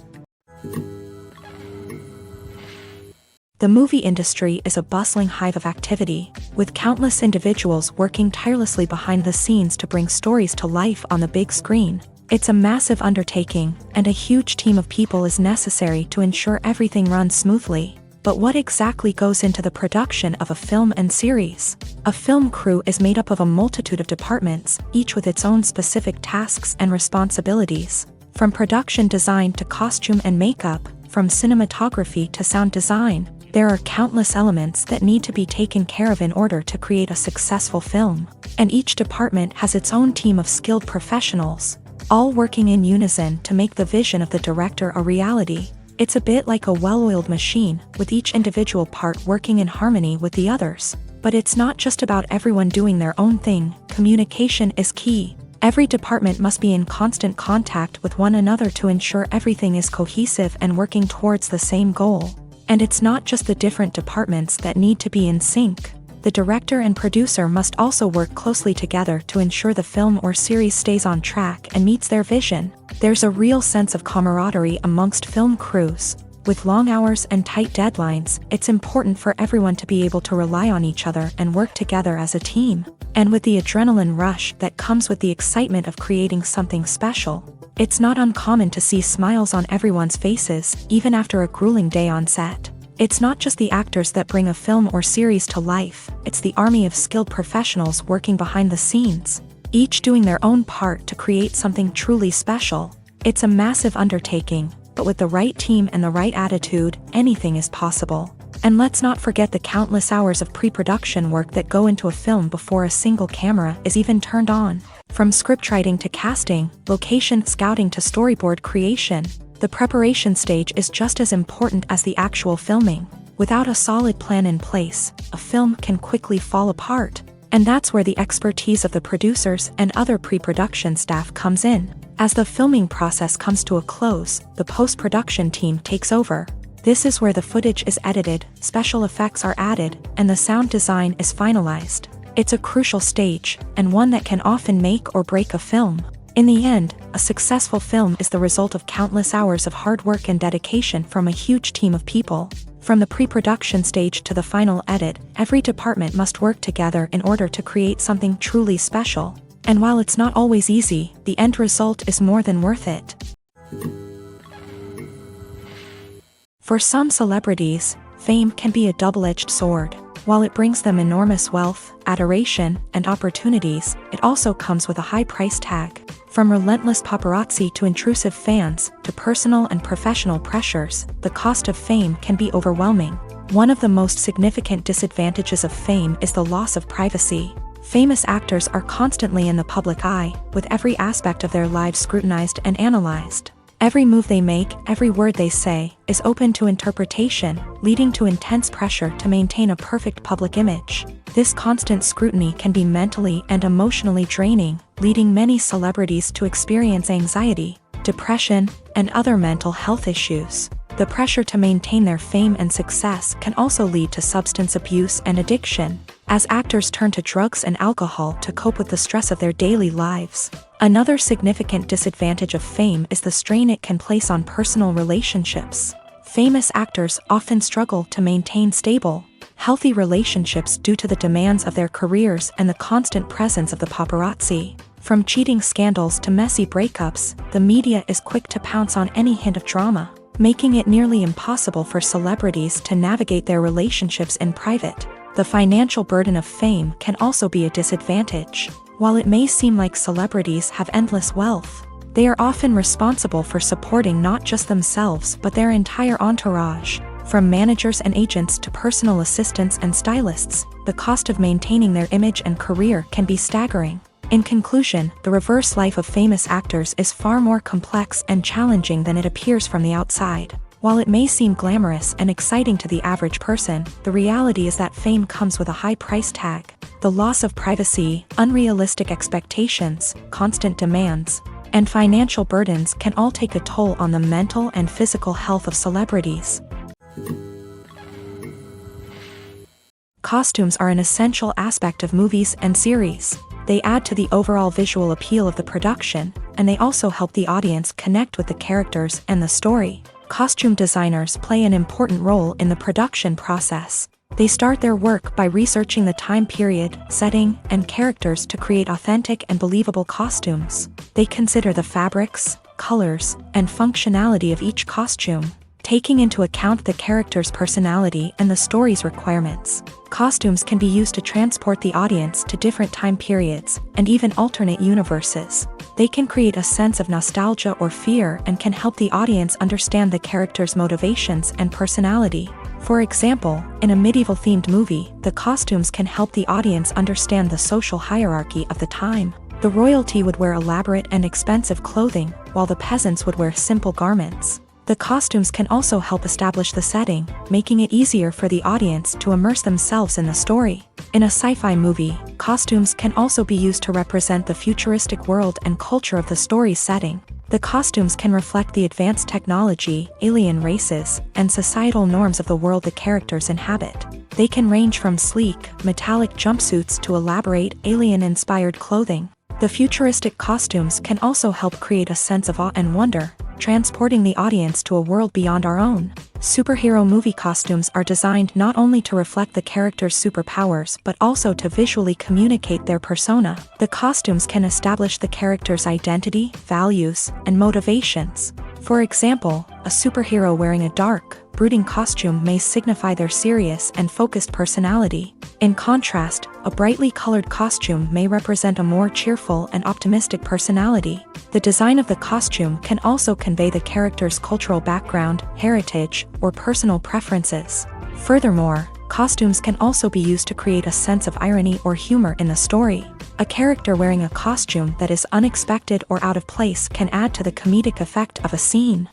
The movie industry is a bustling hive of activity, with countless individuals working tirelessly behind the scenes to bring stories to life on the big screen. It's a massive undertaking, and a huge team of people is necessary to ensure everything runs smoothly. But what exactly goes into the production of a film and series? A film crew is made up of a multitude of departments, each with its own specific tasks and responsibilities. From production design to costume and makeup, from cinematography to sound design, there are countless elements that need to be taken care of in order to create a successful film. And each department has its own team of skilled professionals, all working in unison to make the vision of the director a reality. It's a bit like a well-oiled machine, with each individual part working in harmony with the others. But it's not just about everyone doing their own thing. Communication is key. Every department must be in constant contact with one another to ensure everything is cohesive and working towards the same goal. And it's not just the different departments that need to be in sync. The director and producer must also work closely together to ensure the film or series stays on track and meets their vision. There's a real sense of camaraderie amongst film crews. With long hours and tight deadlines, it's important for everyone to be able to rely on each other and work together as a team. And with the adrenaline rush that comes with the excitement of creating something special, It's not uncommon to see smiles on everyone's faces, even after a grueling day on set. It's not just the actors that bring a film or series to life, it's the army of skilled professionals working behind the scenes, each doing their own part to create something truly special. It's a massive undertaking, but with the right team and the right attitude, anything is possible. And let's not forget the countless hours of pre-production work that go into a film before a single camera is even turned on. From scriptwriting to casting, location scouting to storyboard creation, the preparation stage is just as important as the actual filming. Without a solid plan in place, a film can quickly fall apart. And that's where the expertise of the producers and other pre-production staff comes in. As the filming process comes to a close, the post-production team takes over. This is where the footage is edited, special effects are added, and the sound design is finalized. It's a crucial stage, and one that can often make or break a film. In the end, a successful film is the result of countless hours of hard work and dedication from a huge team of people. From the pre-production stage to the final edit, every department must work together in order to create something truly special. And while it's not always easy, the end result is more than worth it. For some celebrities, fame can be a double-edged sword. While it brings them enormous wealth, adoration, and opportunities, it also comes with a high price tag. From relentless paparazzi to intrusive fans, to personal and professional pressures, the cost of fame can be overwhelming. One of the most significant disadvantages of fame is the loss of privacy. Famous actors are constantly in the public eye, with every aspect of their lives scrutinized and analyzed. Every move they make, every word they say, is open to interpretation, leading to intense pressure to maintain a perfect public image. This constant scrutiny can be mentally and emotionally draining, leading many celebrities to experience anxiety, depression, and other mental health issues. The pressure to maintain their fame and success can also lead to substance abuse and addiction, as actors turn to drugs and alcohol to cope with the stress of their daily lives. Another significant disadvantage of fame is the strain it can place on personal relationships. Famous actors often struggle to maintain stable, healthy relationships due to the demands of their careers and the constant presence of the paparazzi. From cheating scandals to messy breakups, the media is quick to pounce on any hint of drama, making it nearly impossible for celebrities to navigate their relationships in private. The financial burden of fame can also be a disadvantage. While it may seem like celebrities have endless wealth, they are often responsible for supporting not just themselves but their entire entourage. From managers and agents to personal assistants and stylists, the cost of maintaining their image and career can be staggering. In conclusion, the reverse life of famous actors is far more complex and challenging than it appears from the outside. While it may seem glamorous and exciting to the average person, the reality is that fame comes with a high price tag. The loss of privacy, unrealistic expectations, constant demands, and financial burdens can all take a toll on the mental and physical health of celebrities. Costumes are an essential aspect of movies and series. They add to the overall visual appeal of the production, and they also help the audience connect with the characters and the story. Costume designers play an important role in the production process. They start their work by researching the time period, setting, and characters to create authentic and believable costumes. They consider the fabrics, colors, and functionality of each costume, taking into account the character's personality and the story's requirements. Costumes can be used to transport the audience to different time periods, and even alternate universes. They can create a sense of nostalgia or fear and can help the audience understand the character's motivations and personality. For example, in a medieval-themed movie, the costumes can help the audience understand the social hierarchy of the time. The royalty would wear elaborate and expensive clothing, while the peasants would wear simple garments. The costumes can also help establish the setting, making it easier for the audience to immerse themselves in the story. In a sci-fi movie, costumes can also be used to represent the futuristic world and culture of the story's setting. The costumes can reflect the advanced technology, alien races, and societal norms of the world the characters inhabit. They can range from sleek, metallic jumpsuits to elaborate, alien-inspired clothing. The futuristic costumes can also help create a sense of awe and wonder, transporting the audience to a world beyond our own. Superhero movie costumes are designed not only to reflect the character's superpowers but also to visually communicate their persona. The costumes can establish the character's identity, values, and motivations. For example, a superhero wearing a dark, brooding costume may signify their serious and focused personality. In contrast, a brightly colored costume may represent a more cheerful and optimistic personality. The design of the costume can also convey the character's cultural background, heritage, or personal preferences. Furthermore, costumes can also be used to create a sense of irony or humor in the story. A character wearing a costume that is unexpected or out of place can add to the comedic effect of a scene.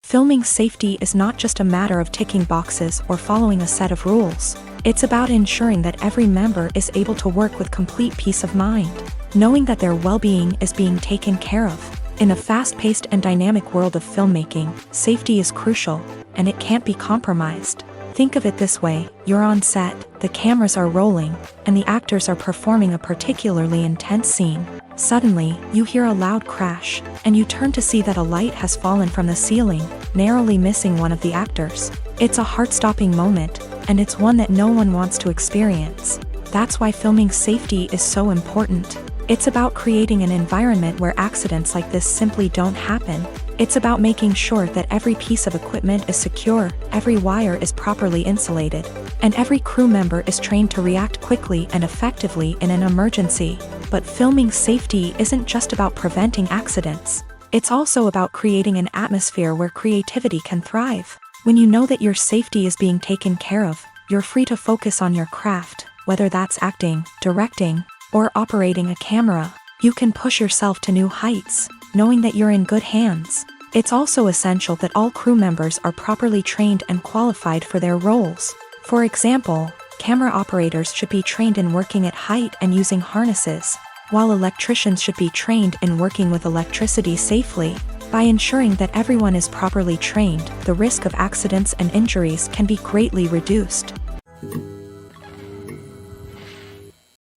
Filming safety is not just a matter of ticking boxes or following a set of rules. It's about ensuring that every member is able to work with complete peace of mind, knowing that their well-being is being taken care of. In a fast-paced and dynamic world of filmmaking, safety is crucial, and it can't be compromised. Think of it this way: you're on set, the cameras are rolling, and the actors are performing a particularly intense scene. Suddenly, you hear a loud crash, and you turn to see that a light has fallen from the ceiling, narrowly missing one of the actors. It's a heart-stopping moment, and it's one that no one wants to experience. That's why filming safety is so important. It's about creating an environment where accidents like this simply don't happen. It's about making sure that every piece of equipment is secure, every wire is properly insulated, and every crew member is trained to react quickly and effectively in an emergency. But filming safety isn't just about preventing accidents. It's also about creating an atmosphere where creativity can thrive. When you know that your safety is being taken care of, you're free to focus on your craft, whether that's acting, directing, or operating a camera. You can push yourself to new heights, knowing that you're in good hands. It's also essential that all crew members are properly trained and qualified for their roles. For example, camera operators should be trained in working at height and using harnesses, while electricians should be trained in working with electricity safely. By ensuring that everyone is properly trained, the risk of accidents and injuries can be greatly reduced.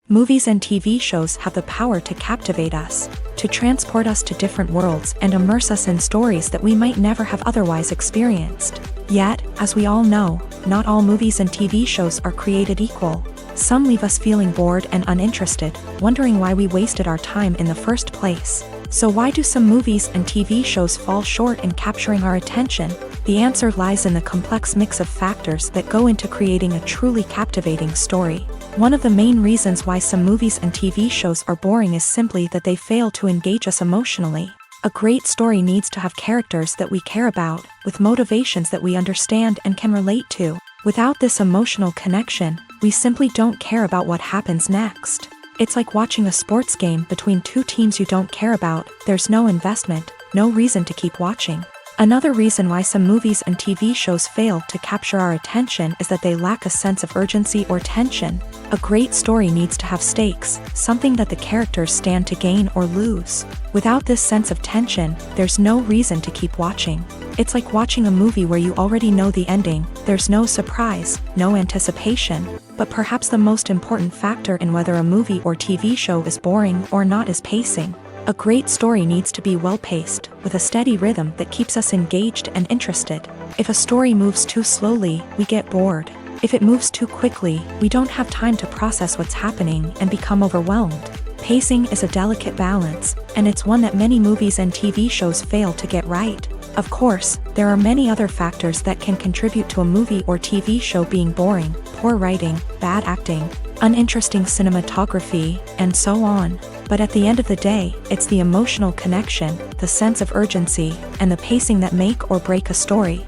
Movies and TV shows have the power to captivate us, to transport us to different worlds and immerse us in stories that we might never have otherwise experienced. Yet, as we all know, not all movies and TV shows are created equal. Some leave us feeling bored and uninterested, wondering why we wasted our time in the first place. So why do some movies and TV shows fall short in capturing our attention? The answer lies in the complex mix of factors that go into creating a truly captivating story. One of the main reasons why some movies and TV shows are boring is simply that they fail to engage us emotionally. A great story needs to have characters that we care about, with motivations that we understand and can relate to. Without this emotional connection, we simply don't care about what happens next. It's like watching a sports game between two teams you don't care about. There's no investment, no reason to keep watching. Another reason why some movies and TV shows fail to capture our attention is that they lack a sense of urgency or tension. A great story needs to have stakes, something that the characters stand to gain or lose. Without this sense of tension, there's no reason to keep watching. It's like watching a movie where you already know the ending. There's no surprise, no anticipation. But perhaps the most important factor in whether a movie or TV show is boring or not is pacing. A great story needs to be well-paced, with a steady rhythm that keeps us engaged and interested. If a story moves too slowly, we get bored. If it moves too quickly, we don't have time to process what's happening and become overwhelmed. Pacing is a delicate balance, and it's one that many movies and TV shows fail to get right. Of course, there are many other factors that can contribute to a movie or TV show being boring: poor writing, bad acting, uninteresting cinematography, and so on. But at the end of the day, it's the emotional connection, the sense of urgency, and the pacing that make or break a story.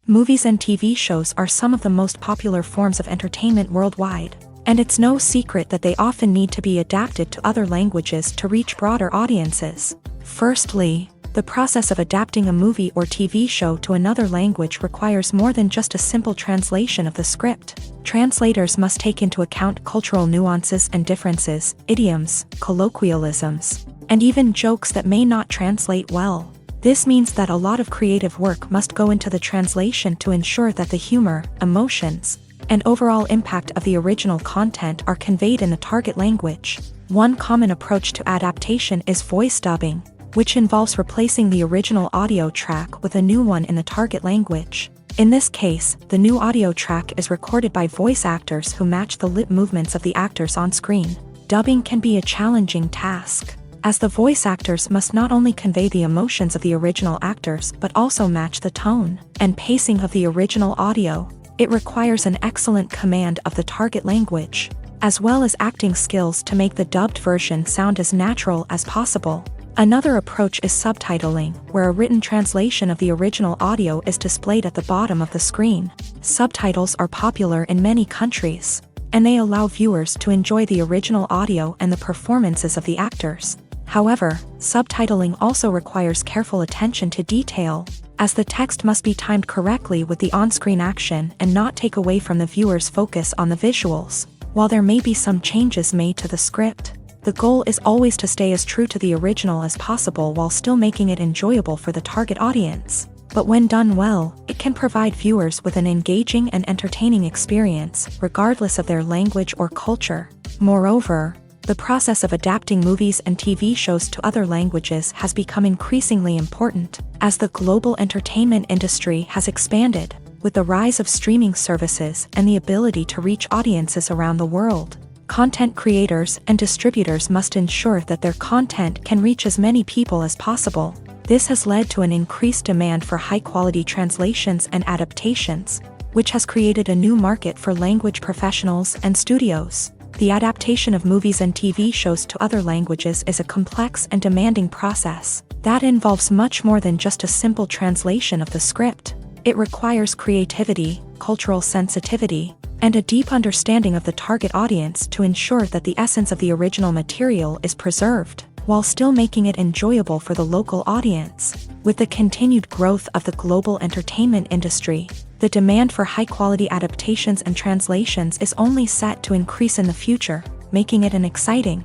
Movies and TV shows are some of the most popular forms of entertainment worldwide, and it's no secret that they often need to be adapted to other languages to reach broader audiences. Firstly, the process of adapting a movie or TV show to another language requires more than just a simple translation of the script. Translators must take into account cultural nuances and differences, idioms, colloquialisms, and even jokes that may not translate well. This means that a lot of creative work must go into the translation to ensure that the humor, emotions, and overall impact of the original content are conveyed in the target language. One common approach to adaptation is voice dubbing, which involves replacing the original audio track with a new one in the target language. In this case, the new audio track is recorded by voice actors who match the lip movements of the actors on screen. Dubbing can be a challenging task, as the voice actors must not only convey the emotions of the original actors but also match the tone and pacing of the original audio. It requires an excellent command of the target language, as well as acting skills to make the dubbed version sound as natural as possible. Another approach is subtitling, where a written translation of the original audio is displayed at the bottom of the screen. Subtitles are popular in many countries, and they allow viewers to enjoy the original audio and the performances of the actors. However, subtitling also requires careful attention to detail, as the text must be timed correctly with the on-screen action and not take away from the viewer's focus on the visuals. While there may be some changes made to the script, the goal is always to stay as true to the original as possible while still making it enjoyable for the target audience. But when done well, it can provide viewers with an engaging and entertaining experience, regardless of their language or culture. Moreover, the process of adapting movies and TV shows to other languages has become increasingly important, as the global entertainment industry has expanded, with the rise of streaming services and the ability to reach audiences around the world. Content creators and distributors must ensure that their content can reach as many people as possible. This has led to an increased demand for high-quality translations and adaptations, which has created a new market for language professionals and studios. The adaptation of movies and TV shows to other languages is a complex and demanding process that involves much more than just a simple translation of the script. It requires creativity, cultural sensitivity, and a deep understanding of the target audience to ensure that the essence of the original material is preserved, while still making it enjoyable for the local audience. With the continued growth of the global entertainment industry, the demand for high-quality adaptations and translations is only set to increase in the future, making it an exciting.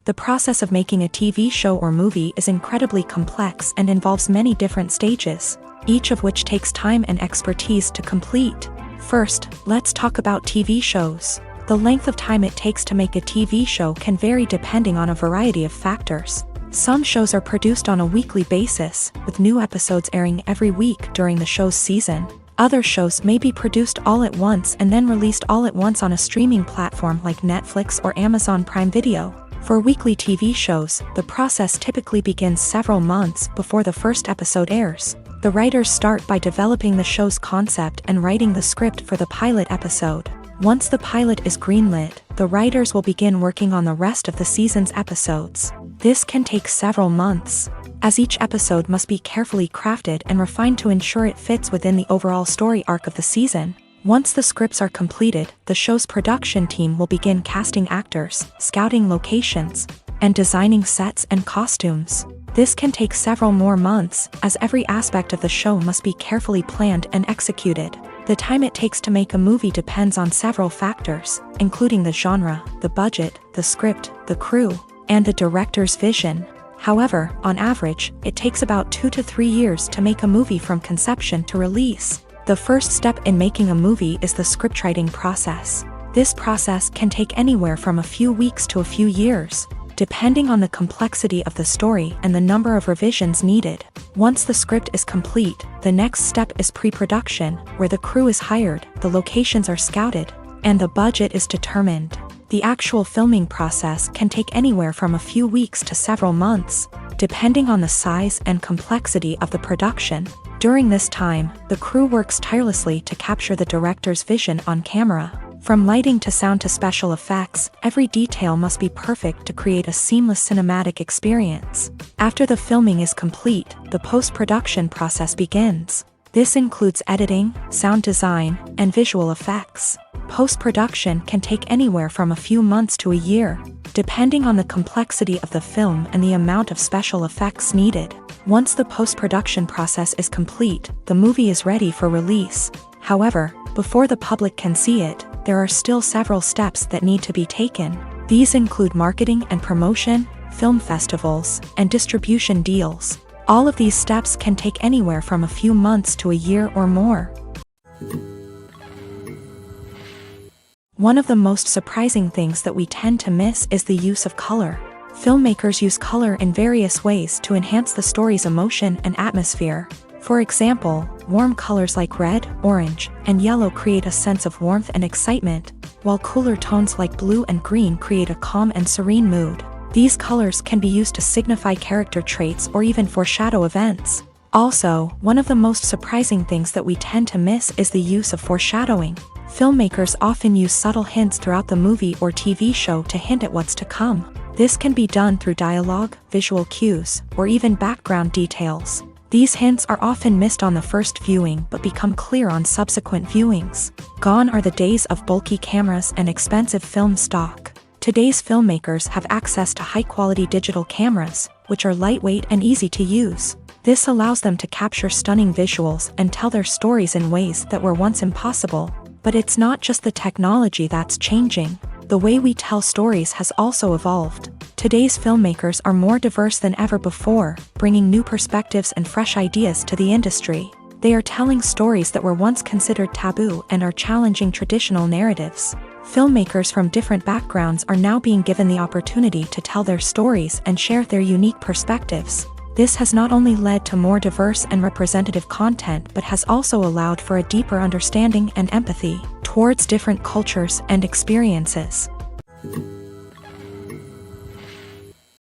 The process of making a TV show or movie is incredibly complex and involves many different stages, each of which takes time and expertise to complete. First, let's talk about TV shows. The length of time it takes to make a TV show can vary depending on a variety of factors. Some shows are produced on a weekly basis, with new episodes airing every week during the show's season. Other shows may be produced all at once and then released all at once on a streaming platform like Netflix or Amazon Prime Video. For weekly TV shows, the process typically begins several months before the first episode airs. The writers start by developing the show's concept and writing the script for the pilot episode. Once the pilot is greenlit, the writers will begin working on the rest of the season's episodes. This can take several months, as each episode must be carefully crafted and refined to ensure it fits within the overall story arc of the season. Once the scripts are completed, the show's production team will begin casting actors, scouting locations, and designing sets and costumes. This can take several more months, as every aspect of the show must be carefully planned and executed. The time it takes to make a movie depends on several factors, including the genre, the budget, the script, the crew, and the director's vision. However, on average, it takes about 2 to 3 years to make a movie from conception to release. The first step in making a movie is the scriptwriting process. This process can take anywhere from a few weeks to a few years, depending on the complexity of the story and the number of revisions needed. Once the script is complete, the next step is pre-production, where the crew is hired, the locations are scouted, and the budget is determined. The actual filming process can take anywhere from a few weeks to several months, depending on the size and complexity of the production. During this time, the crew works tirelessly to capture the director's vision on camera. From lighting to sound to special effects, every detail must be perfect to create a seamless cinematic experience. After the filming is complete, the post-production process begins. This includes editing, sound design, and visual effects. Post-production can take anywhere from a few months to a year, depending on the complexity of the film and the amount of special effects needed. Once the post-production process is complete, the movie is ready for release. However, before the public can see it, there are still several steps that need to be taken. These include marketing and promotion, film festivals, and distribution deals. All of these steps can take anywhere from a few months to a year or more. One of the most surprising things that we tend to miss is the use of color. Filmmakers use color in various ways to enhance the story's emotion and atmosphere. For example, warm colors like red, orange, and yellow create a sense of warmth and excitement, while cooler tones like blue and green create a calm and serene mood. These colors can be used to signify character traits or even foreshadow events. Also, one of the most surprising things that we tend to miss is the use of foreshadowing. Filmmakers often use subtle hints throughout the movie or TV show to hint at what's to come. This can be done through dialogue, visual cues, or even background details. These hints are often missed on the first viewing but become clear on subsequent viewings. Gone are the days of bulky cameras and expensive film stock. Today's filmmakers have access to high-quality digital cameras, which are lightweight and easy to use. This allows them to capture stunning visuals and tell their stories in ways that were once impossible. But it's not just the technology that's changing. The way we tell stories has also evolved. Today's filmmakers are more diverse than ever before, bringing new perspectives and fresh ideas to the industry. They are telling stories that were once considered taboo and are challenging traditional narratives. Filmmakers from different backgrounds are now being given the opportunity to tell their stories and share their unique perspectives. This has not only led to more diverse and representative content but has also allowed for a deeper understanding and empathy towards different cultures and experiences.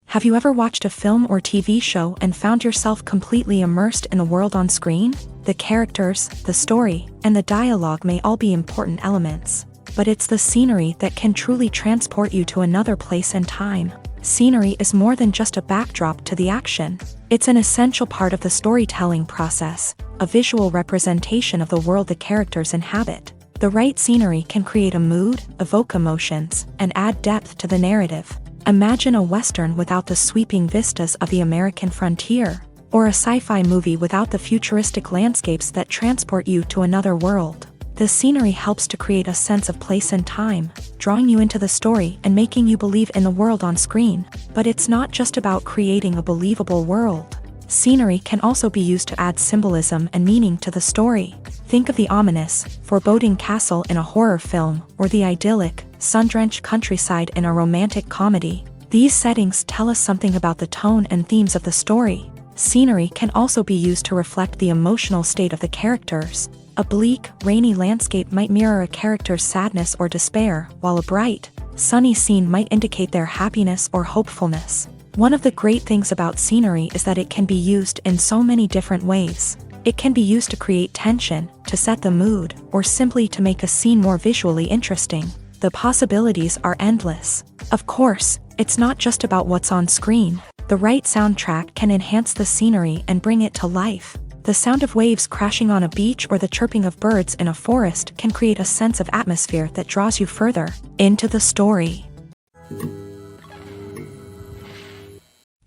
Have you ever watched a film or TV show and found yourself completely immersed in the world on screen? The characters, the story, and the dialogue may all be important elements, but it's the scenery that can truly transport you to another place and time. Scenery is more than just a backdrop to the action. It's an essential part of the storytelling process, a visual representation of the world the characters inhabit. The right scenery can create a mood, evoke emotions, and add depth to the narrative. Imagine a Western without the sweeping vistas of the American frontier, or a sci-fi movie without the futuristic landscapes that transport you to another world. The scenery helps to create a sense of place and time, drawing you into the story and making you believe in the world on screen. But it's not just about creating a believable world. Scenery can also be used to add symbolism and meaning to the story. Think of the ominous, foreboding castle in a horror film, or the idyllic, sun-drenched countryside in a romantic comedy. These settings tell us something about the tone and themes of the story. Scenery can also be used to reflect the emotional state of the characters. A bleak, rainy landscape might mirror a character's sadness or despair, while a bright, sunny scene might indicate their happiness or hopefulness. One of the great things about scenery is that it can be used in so many different ways. It can be used to create tension, to set the mood, or simply to make a scene more visually interesting. The possibilities are endless. Of course, it's not just about what's on screen. The right soundtrack can enhance the scenery and bring it to life. The sound of waves crashing on a beach or the chirping of birds in a forest can create a sense of atmosphere that draws you further into the story.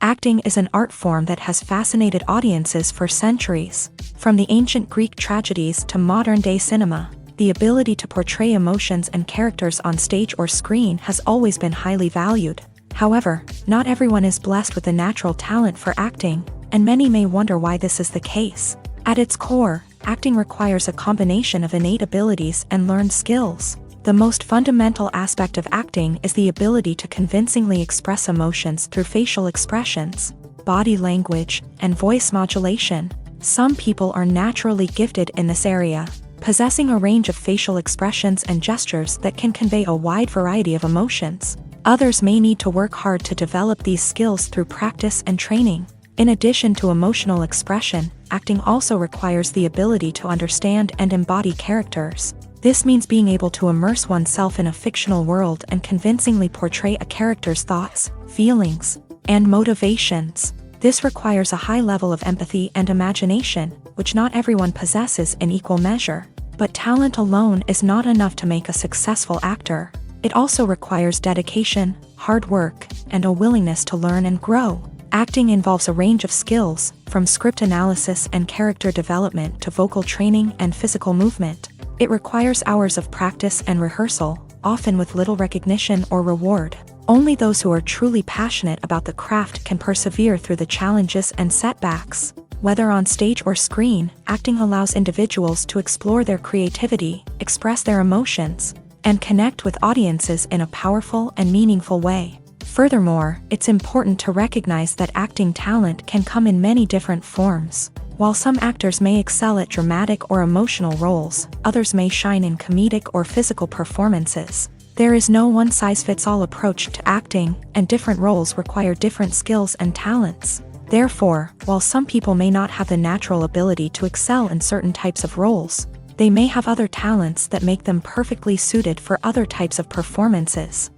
Acting is an art form that has fascinated audiences for centuries. From the ancient Greek tragedies to modern-day cinema, the ability to portray emotions and characters on stage or screen has always been highly valued. However, not everyone is blessed with a natural talent for acting, and many may wonder why this is the case. At its core, acting requires a combination of innate abilities and learned skills. The most fundamental aspect of acting is the ability to convincingly express emotions through facial expressions, body language, and voice modulation. Some people are naturally gifted in this area, possessing a range of facial expressions and gestures that can convey a wide variety of emotions. Others may need to work hard to develop these skills through practice and training. In addition to emotional expression, acting also requires the ability to understand and embody characters. This means being able to immerse oneself in a fictional world and convincingly portray a character's thoughts, feelings, and motivations. This requires a high level of empathy and imagination, which not everyone possesses in equal measure. But talent alone is not enough to make a successful actor. It also requires dedication, hard work, and a willingness to learn and grow. Acting involves a range of skills, from script analysis and character development to vocal training and physical movement. It requires hours of practice and rehearsal, often with little recognition or reward. Only those who are truly passionate about the craft can persevere through the challenges and setbacks. Whether on stage or screen, acting allows individuals to explore their creativity, express their emotions, and connect with audiences in a powerful and meaningful way. Furthermore, it's important to recognize that acting talent can come in many different forms. While some actors may excel at dramatic or emotional roles, others may shine in comedic or physical performances. There is no one-size-fits-all approach to acting, and different roles require different skills and talents. Therefore, while some people may not have the natural ability to excel in certain types of roles, they may have other talents that make them perfectly suited for other types of performances.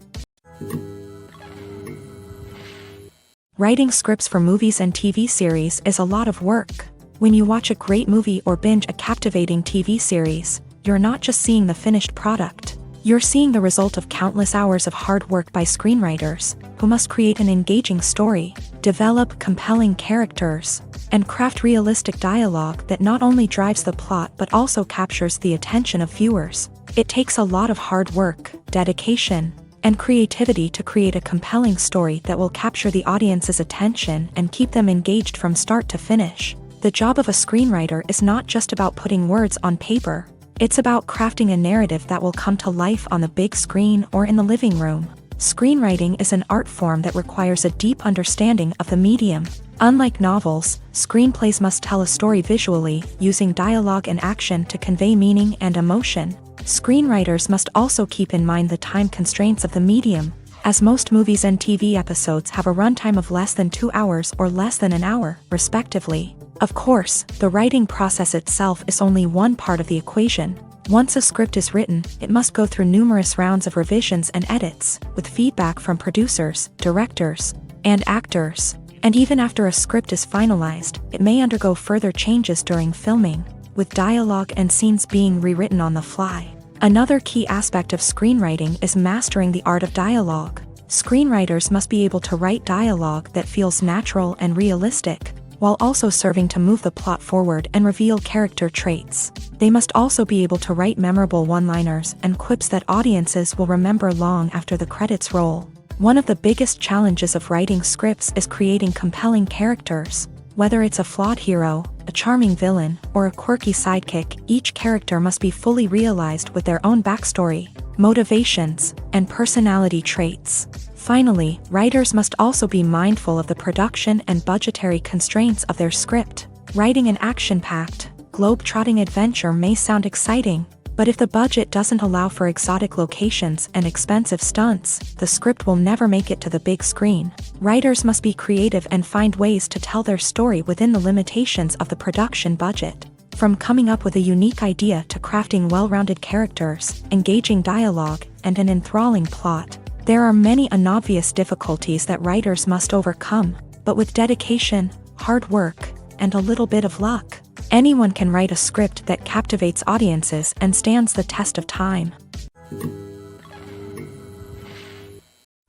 Writing scripts for movies and TV series is a lot of work. When you watch a great movie or binge a captivating TV series, you're not just seeing the finished product. You're seeing the result of countless hours of hard work by screenwriters, who must create an engaging story, develop compelling characters, and craft realistic dialogue that not only drives the plot but also captures the attention of viewers. It takes a lot of hard work, dedication, and creativity to create a compelling story that will capture the audience's attention and keep them engaged from start to finish. The job of a screenwriter is not just about putting words on paper. It's about crafting a narrative that will come to life on the big screen or in the living room. Screenwriting is an art form that requires a deep understanding of the medium. Unlike novels, screenplays must tell a story visually, using dialogue and action to convey meaning and emotion. Screenwriters must also keep in mind the time constraints of the medium, as most movies and TV episodes have a runtime of less than 2 hours or less than an hour, respectively. Of course, the writing process itself is only one part of the equation. Once a script is written, it must go through numerous rounds of revisions and edits, with feedback from producers, directors, and actors. And even after a script is finalized, it may undergo further changes during filming, with dialogue and scenes being rewritten on the fly. Another key aspect of screenwriting is mastering the art of dialogue. Screenwriters must be able to write dialogue that feels natural and realistic, while also serving to move the plot forward and reveal character traits. They must also be able to write memorable one-liners and quips that audiences will remember long after the credits roll. One of the biggest challenges of writing scripts is creating compelling characters. Whether it's a flawed hero, a charming villain, or a quirky sidekick, each character must be fully realized with their own backstory, motivations, and personality traits. Finally, writers must also be mindful of the production and budgetary constraints of their script. Writing an action-packed, globe-trotting adventure may sound exciting, but if the budget doesn't allow for exotic locations and expensive stunts, the script will never make it to the big screen. Writers must be creative and find ways to tell their story within the limitations of the production budget. From coming up with a unique idea to crafting well-rounded characters, engaging dialogue, and an enthralling plot, there are many unobvious difficulties that writers must overcome, but with dedication, hard work, and a little bit of luck, anyone can write a script that captivates audiences and stands the test of time.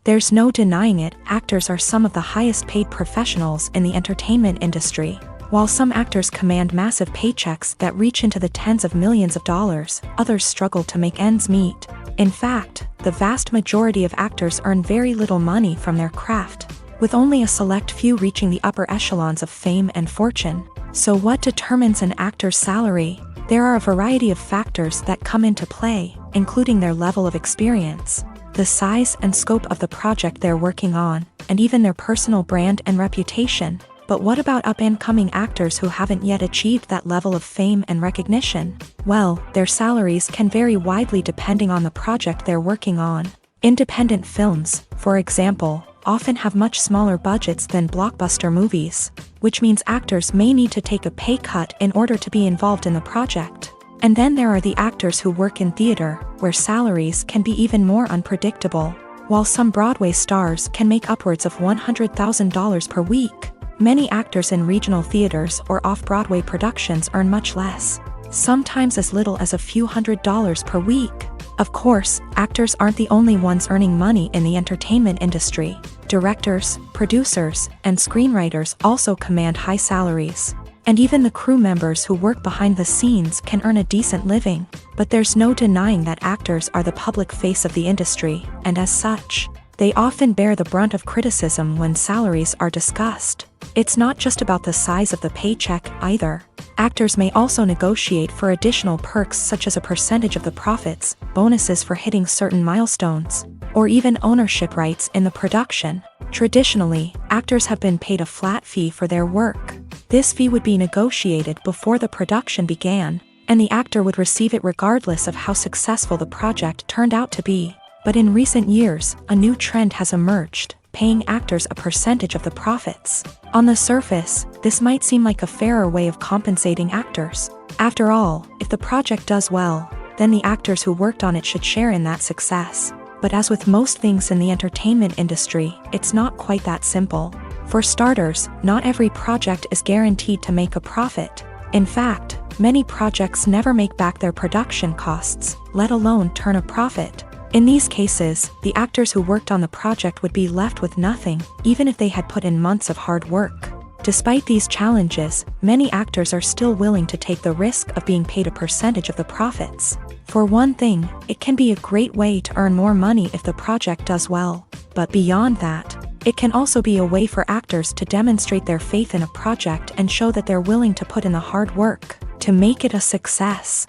There's no denying it, actors are some of the highest paid professionals in the entertainment industry. While some actors command massive paychecks that reach into the tens of millions of dollars, others struggle to make ends meet. In fact, the vast majority of actors earn very little money from their craft, with only a select few reaching the upper echelons of fame and fortune. So what determines an actor's salary? There are a variety of factors that come into play, including their level of experience, the size and scope of the project they're working on, and even their personal brand and reputation. But what about up-and-coming actors who haven't yet achieved that level of fame and recognition? Well, their salaries can vary widely depending on the project they're working on. Independent films, for example, often have much smaller budgets than blockbuster movies, which means actors may need to take a pay cut in order to be involved in the project. And then there are the actors who work in theater, where salaries can be even more unpredictable. While some Broadway stars can make upwards of $100,000 per week, many actors in regional theaters or off-Broadway productions earn much less, sometimes as little as a few $100s per week. Of course, actors aren't the only ones earning money in the entertainment industry. Directors, producers, and screenwriters also command high salaries. And even the crew members who work behind the scenes can earn a decent living. But there's no denying that actors are the public face of the industry, and as such, They often bear the brunt of criticism when salaries are discussed. It's not just about the size of the paycheck, either. Actors may also negotiate for additional perks such as a percentage of the profits, bonuses for hitting certain milestones, or even ownership rights in the production. Traditionally, actors have been paid a flat fee for their work. This fee would be negotiated before the production began, and the actor would receive it regardless of how successful the project turned out to be. But in recent years, a new trend has emerged, paying actors a percentage of the profits. On the surface, this might seem like a fairer way of compensating actors. After all, if the project does well, then the actors who worked on it should share in that success. But as with most things in the entertainment industry, it's not quite that simple. For starters, not every project is guaranteed to make a profit. In fact, many projects never make back their production costs, let alone turn a profit. In these cases, the actors who worked on the project would be left with nothing, even if they had put in months of hard work. Despite these challenges, many actors are still willing to take the risk of being paid a percentage of the profits. For one thing, it can be a great way to earn more money if the project does well. But beyond that, it can also be a way for actors to demonstrate their faith in a project and show that they're willing to put in the hard work to make it a success.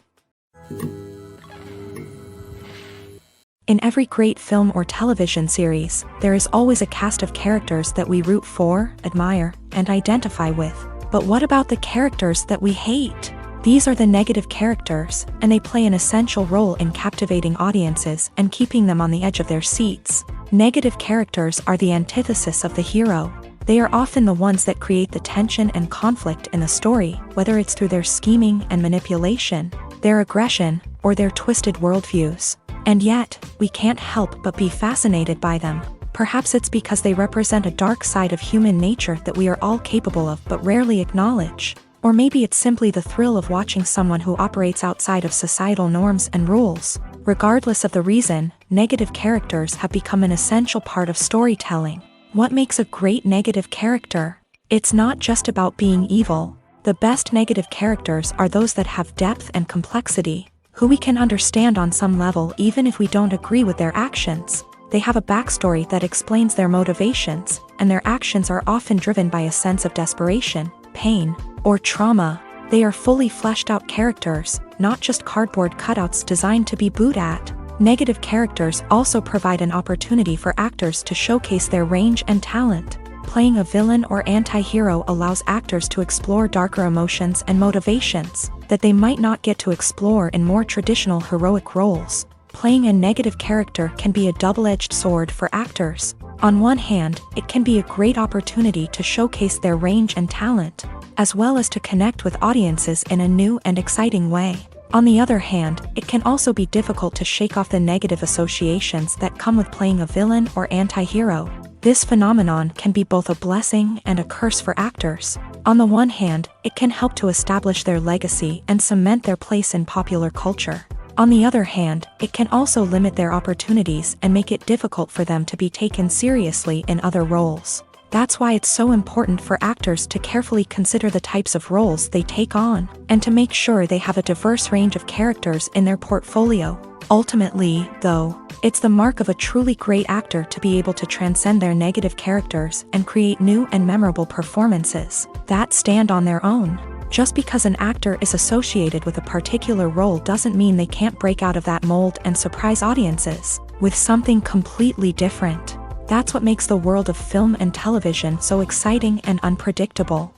In every great film or television series, there is always a cast of characters that we root for, admire, and identify with. But what about the characters that we hate? These are the negative characters, and they play an essential role in captivating audiences and keeping them on the edge of their seats. Negative characters are the antithesis of the hero. They are often the ones that create the tension and conflict in the story, whether it's through their scheming and manipulation, their aggression, or their twisted worldviews. And yet, we can't help but be fascinated by them. Perhaps it's because they represent a dark side of human nature that we are all capable of but rarely acknowledge. Or maybe it's simply the thrill of watching someone who operates outside of societal norms and rules. Regardless of the reason, negative characters have become an essential part of storytelling. What makes a great negative character? It's not just about being evil. The best negative characters are those that have depth and complexity, who we can understand on some level even if we don't agree with their actions. They have a backstory that explains their motivations, and their actions are often driven by a sense of desperation, pain, or trauma. They are fully fleshed out characters, not just cardboard cutouts designed to be booed at. Negative characters also provide an opportunity for actors to showcase their range and talent. Playing a villain or anti-hero allows actors to explore darker emotions and motivations that they might not get to explore in more traditional heroic roles. Playing a negative character can be a double-edged sword for actors. On one hand, it can be a great opportunity to showcase their range and talent, as well as to connect with audiences in a new and exciting way. On the other hand, it can also be difficult to shake off the negative associations that come with playing a villain or anti-hero. This phenomenon can be both a blessing and a curse for actors. On the one hand, it can help to establish their legacy and cement their place in popular culture. On the other hand, it can also limit their opportunities and make it difficult for them to be taken seriously in other roles. That's why it's so important for actors to carefully consider the types of roles they take on, and to make sure they have a diverse range of characters in their portfolio. Ultimately, though, it's the mark of a truly great actor to be able to transcend their negative characters and create new and memorable performances that stand on their own. Just because an actor is associated with a particular role doesn't mean they can't break out of that mold and surprise audiences with something completely different. That's what makes the world of film and television so exciting and unpredictable.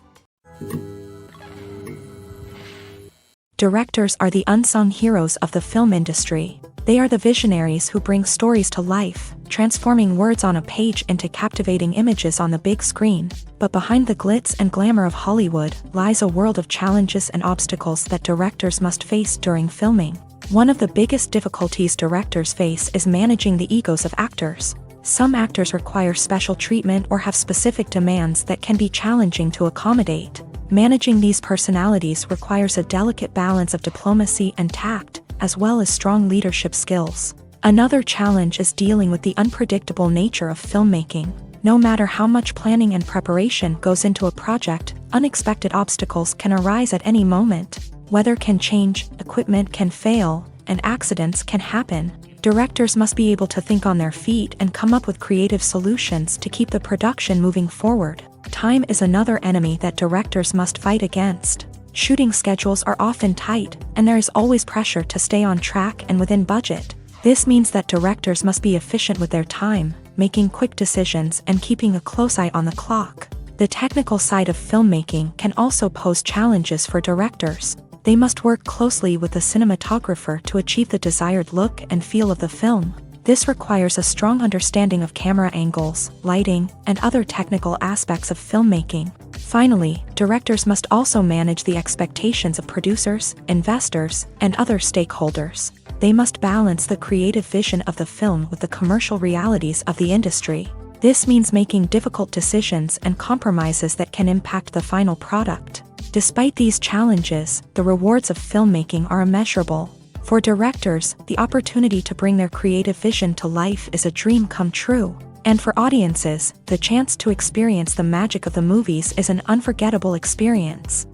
Directors are the unsung heroes of the film industry. They are the visionaries who bring stories to life, transforming words on a page into captivating images on the big screen. But behind the glitz and glamour of Hollywood lies a world of challenges and obstacles that directors must face during filming. One of the biggest difficulties directors face is managing the egos of actors. Some actors require special treatment or have specific demands that can be challenging to accommodate. Managing these personalities requires a delicate balance of diplomacy and tact, as well as strong leadership skills. Another challenge is dealing with the unpredictable nature of filmmaking. No matter how much planning and preparation goes into a project, unexpected obstacles can arise at any moment. Weather can change, equipment can fail, and accidents can happen. Directors must be able to think on their feet and come up with creative solutions to keep the production moving forward. Time is another enemy that directors must fight against. Shooting schedules are often tight, and there is always pressure to stay on track and within budget. This means that directors must be efficient with their time, making quick decisions and keeping a close eye on the clock. The technical side of filmmaking can also pose challenges for directors. They must work closely with the cinematographer to achieve the desired look and feel of the film. This requires a strong understanding of camera angles, lighting, and other technical aspects of filmmaking. Finally, directors must also manage the expectations of producers, investors, and other stakeholders. They must balance the creative vision of the film with the commercial realities of the industry. This means making difficult decisions and compromises that can impact the final product. Despite these challenges, the rewards of filmmaking are immeasurable. For directors, the opportunity to bring their creative vision to life is a dream come true. And for audiences, the chance to experience the magic of the movies is an unforgettable experience.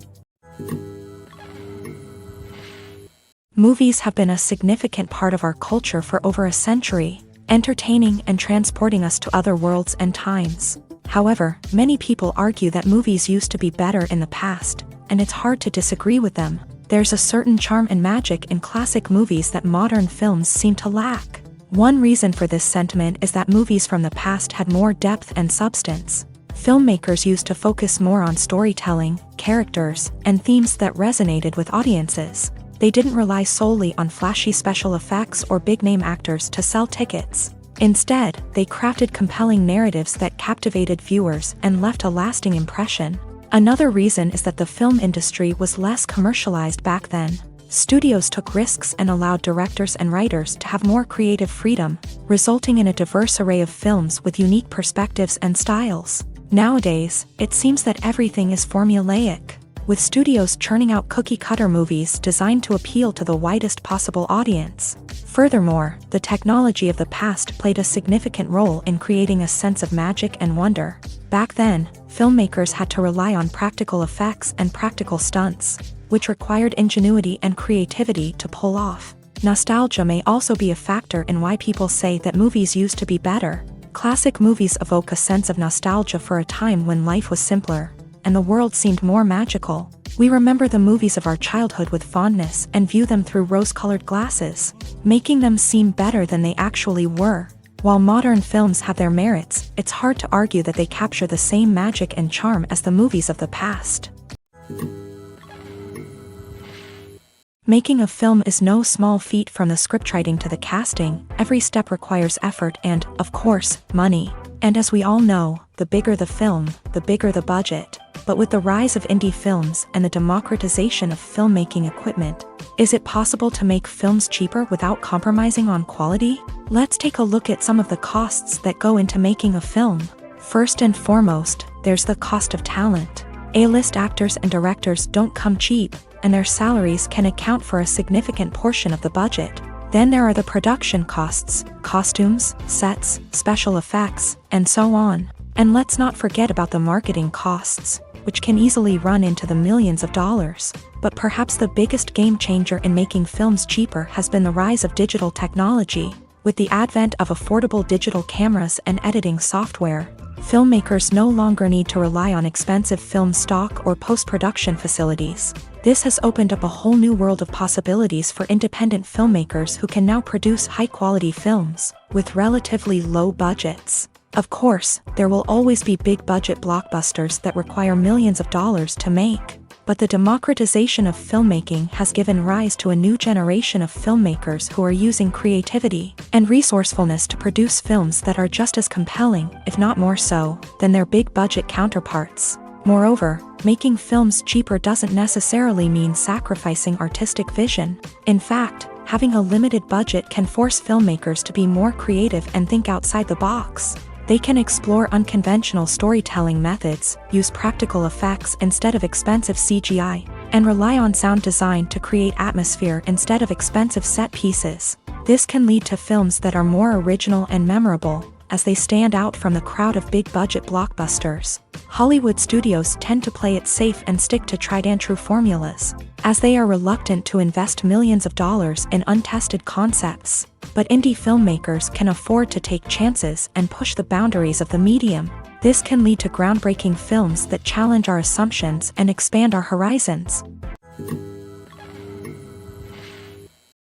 Movies have been a significant part of our culture for over a century, entertaining and transporting us to other worlds and times. However, many people argue that movies used to be better in the past, and it's hard to disagree with them. There's a certain charm and magic in classic movies that modern films seem to lack. One reason for this sentiment is that movies from the past had more depth and substance. Filmmakers used to focus more on storytelling, characters, and themes that resonated with audiences. They didn't rely solely on flashy special effects or big-name actors to sell tickets. Instead, they crafted compelling narratives that captivated viewers and left a lasting impression. Another reason is that the film industry was less commercialized back then. Studios took risks and allowed directors and writers to have more creative freedom, resulting in a diverse array of films with unique perspectives and styles. Nowadays, it seems that everything is formulaic, with studios churning out cookie-cutter movies designed to appeal to the widest possible audience. Furthermore, the technology of the past played a significant role in creating a sense of magic and wonder. Back then, filmmakers had to rely on practical effects and practical stunts, which required ingenuity and creativity to pull off. Nostalgia may also be a factor in why people say that movies used to be better. Classic movies evoke a sense of nostalgia for a time when life was simpler, and the world seemed more magical. We remember the movies of our childhood with fondness and view them through rose-colored glasses, making them seem better than they actually were. While modern films have their merits, it's hard to argue that they capture the same magic and charm as the movies of the past. Making a film is no small feat. From the scriptwriting to the casting, every step requires effort and, of course, money. And as we all know, the bigger the film, the bigger the budget. But with the rise of indie films and the democratization of filmmaking equipment, is it possible to make films cheaper without compromising on quality? Let's take a look at some of the costs that go into making a film. First and foremost, there's the cost of talent. A-list actors and directors don't come cheap, and their salaries can account for a significant portion of the budget. Then there are the production costs, costumes, sets, special effects, and so on. And let's not forget about the marketing costs, which can easily run into the millions of dollars. But perhaps the biggest game changer in making films cheaper has been the rise of digital technology. With the advent of affordable digital cameras and editing software, filmmakers no longer need to rely on expensive film stock or post-production facilities. This has opened up a whole new world of possibilities for independent filmmakers who can now produce high-quality films with relatively low budgets. Of course, there will always be big-budget blockbusters that require millions of dollars to make. But the democratization of filmmaking has given rise to a new generation of filmmakers who are using creativity and resourcefulness to produce films that are just as compelling, if not more so, than their big-budget counterparts. Moreover, making films cheaper doesn't necessarily mean sacrificing artistic vision. In fact, having a limited budget can force filmmakers to be more creative and think outside the box. They can explore unconventional storytelling methods, use practical effects instead of expensive CGI, and rely on sound design to create atmosphere instead of expensive set pieces. This can lead to films that are more original and memorable, as they stand out from the crowd of big-budget blockbusters. Hollywood studios tend to play it safe and stick to tried-and-true formulas, as they are reluctant to invest millions of dollars in untested concepts. But indie filmmakers can afford to take chances and push the boundaries of the medium. This can lead to groundbreaking films that challenge our assumptions and expand our horizons.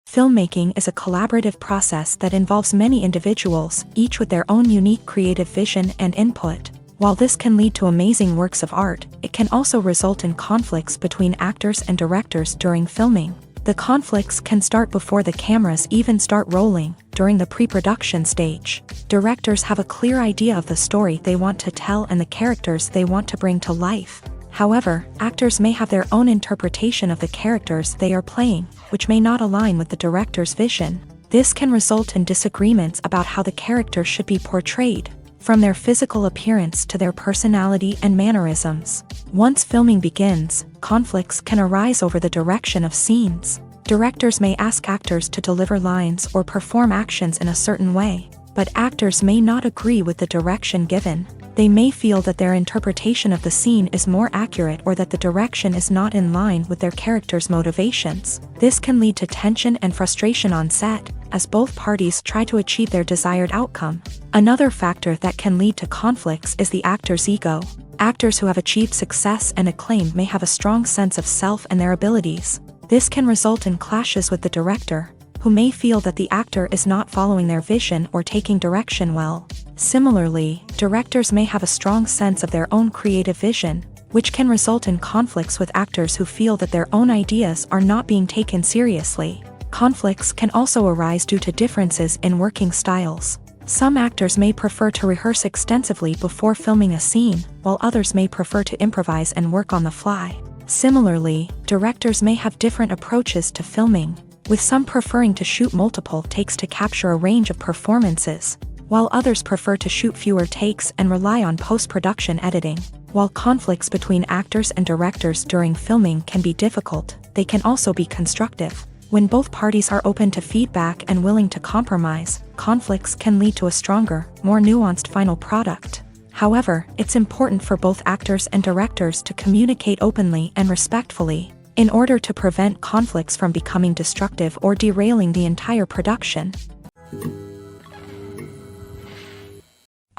Filmmaking is a collaborative process that involves many individuals, each with their own unique creative vision and input. While this can lead to amazing works of art, it can also result in conflicts between actors and directors during filming. The conflicts can start before the cameras even start rolling, during the pre-production stage. Directors have a clear idea of the story they want to tell and the characters they want to bring to life. However, actors may have their own interpretation of the characters they are playing, which may not align with the director's vision. This can result in disagreements about how the character should be portrayed, from their physical appearance to their personality and mannerisms. Once filming begins, conflicts can arise over the direction of scenes. Directors may ask actors to deliver lines or perform actions in a certain way, but actors may not agree with the direction given. They may feel that their interpretation of the scene is more accurate or that the direction is not in line with their character's motivations. This can lead to tension and frustration on set, as both parties try to achieve their desired outcome. Another factor that can lead to conflicts is the actor's ego. Actors who have achieved success and acclaim may have a strong sense of self and their abilities. This can result in clashes with the director, who may feel that the actor is not following their vision or taking direction well. Similarly, directors may have a strong sense of their own creative vision, which can result in conflicts with actors who feel that their own ideas are not being taken seriously. Conflicts can also arise due to differences in working styles. Some actors may prefer to rehearse extensively before filming a scene, while others may prefer to improvise and work on the fly. Similarly, directors may have different approaches to filming, with some preferring to shoot multiple takes to capture a range of performances, while others prefer to shoot fewer takes and rely on post-production editing. While conflicts between actors and directors during filming can be difficult, they can also be constructive. When both parties are open to feedback and willing to compromise, conflicts can lead to a stronger, more nuanced final product. However, it's important for both actors and directors to communicate openly and respectfully, in order to prevent conflicts from becoming destructive or derailing the entire production.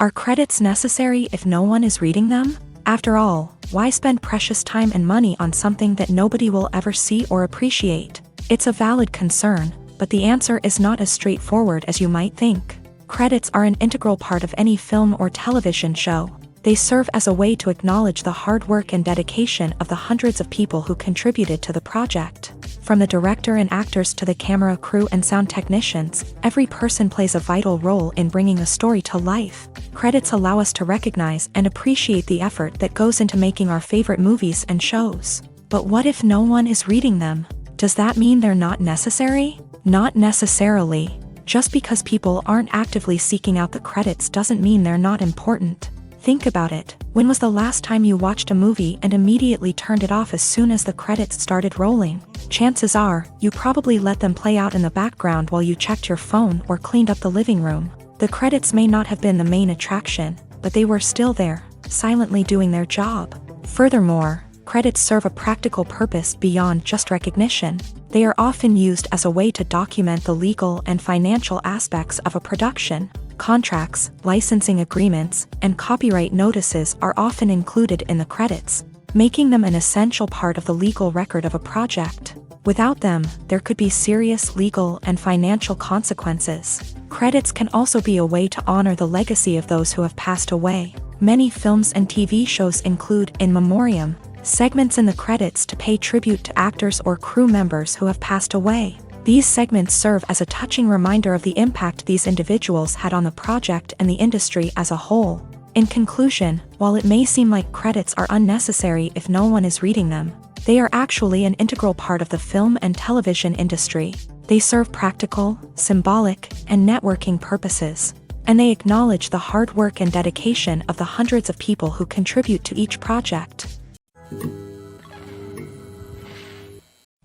Are credits necessary if no one is reading them? After all, why spend precious time and money on something that nobody will ever see or appreciate? It's a valid concern, but the answer is not as straightforward as you might think. Credits are an integral part of any film or television show. They serve as a way to acknowledge the hard work and dedication of the hundreds of people who contributed to the project. From the director and actors to the camera crew and sound technicians, every person plays a vital role in bringing a story to life. Credits allow us to recognize and appreciate the effort that goes into making our favorite movies and shows. But what if no one is reading them? Does that mean they're not necessary? Not necessarily. Just because people aren't actively seeking out the credits doesn't mean they're not important. Think about it. When was the last time you watched a movie and immediately turned it off as soon as the credits started rolling? Chances are, you probably let them play out in the background while you checked your phone or cleaned up the living room. The credits may not have been the main attraction, but they were still there, silently doing their job. Furthermore, credits serve a practical purpose beyond just recognition. They are often used as a way to document the legal and financial aspects of a production. Contracts, licensing agreements, and copyright notices are often included in the credits, making them an essential part of the legal record of a project. Without them, there could be serious legal and financial consequences. Credits can also be a way to honor the legacy of those who have passed away. Many films and TV shows include in memoriam segments in the credits to pay tribute to actors or crew members who have passed away. These segments serve as a touching reminder of the impact these individuals had on the project and the industry as a whole. In conclusion, while it may seem like credits are unnecessary if no one is reading them, they are actually an integral part of the film and television industry. They serve practical, symbolic, and networking purposes, and they acknowledge the hard work and dedication of the hundreds of people who contribute to each project.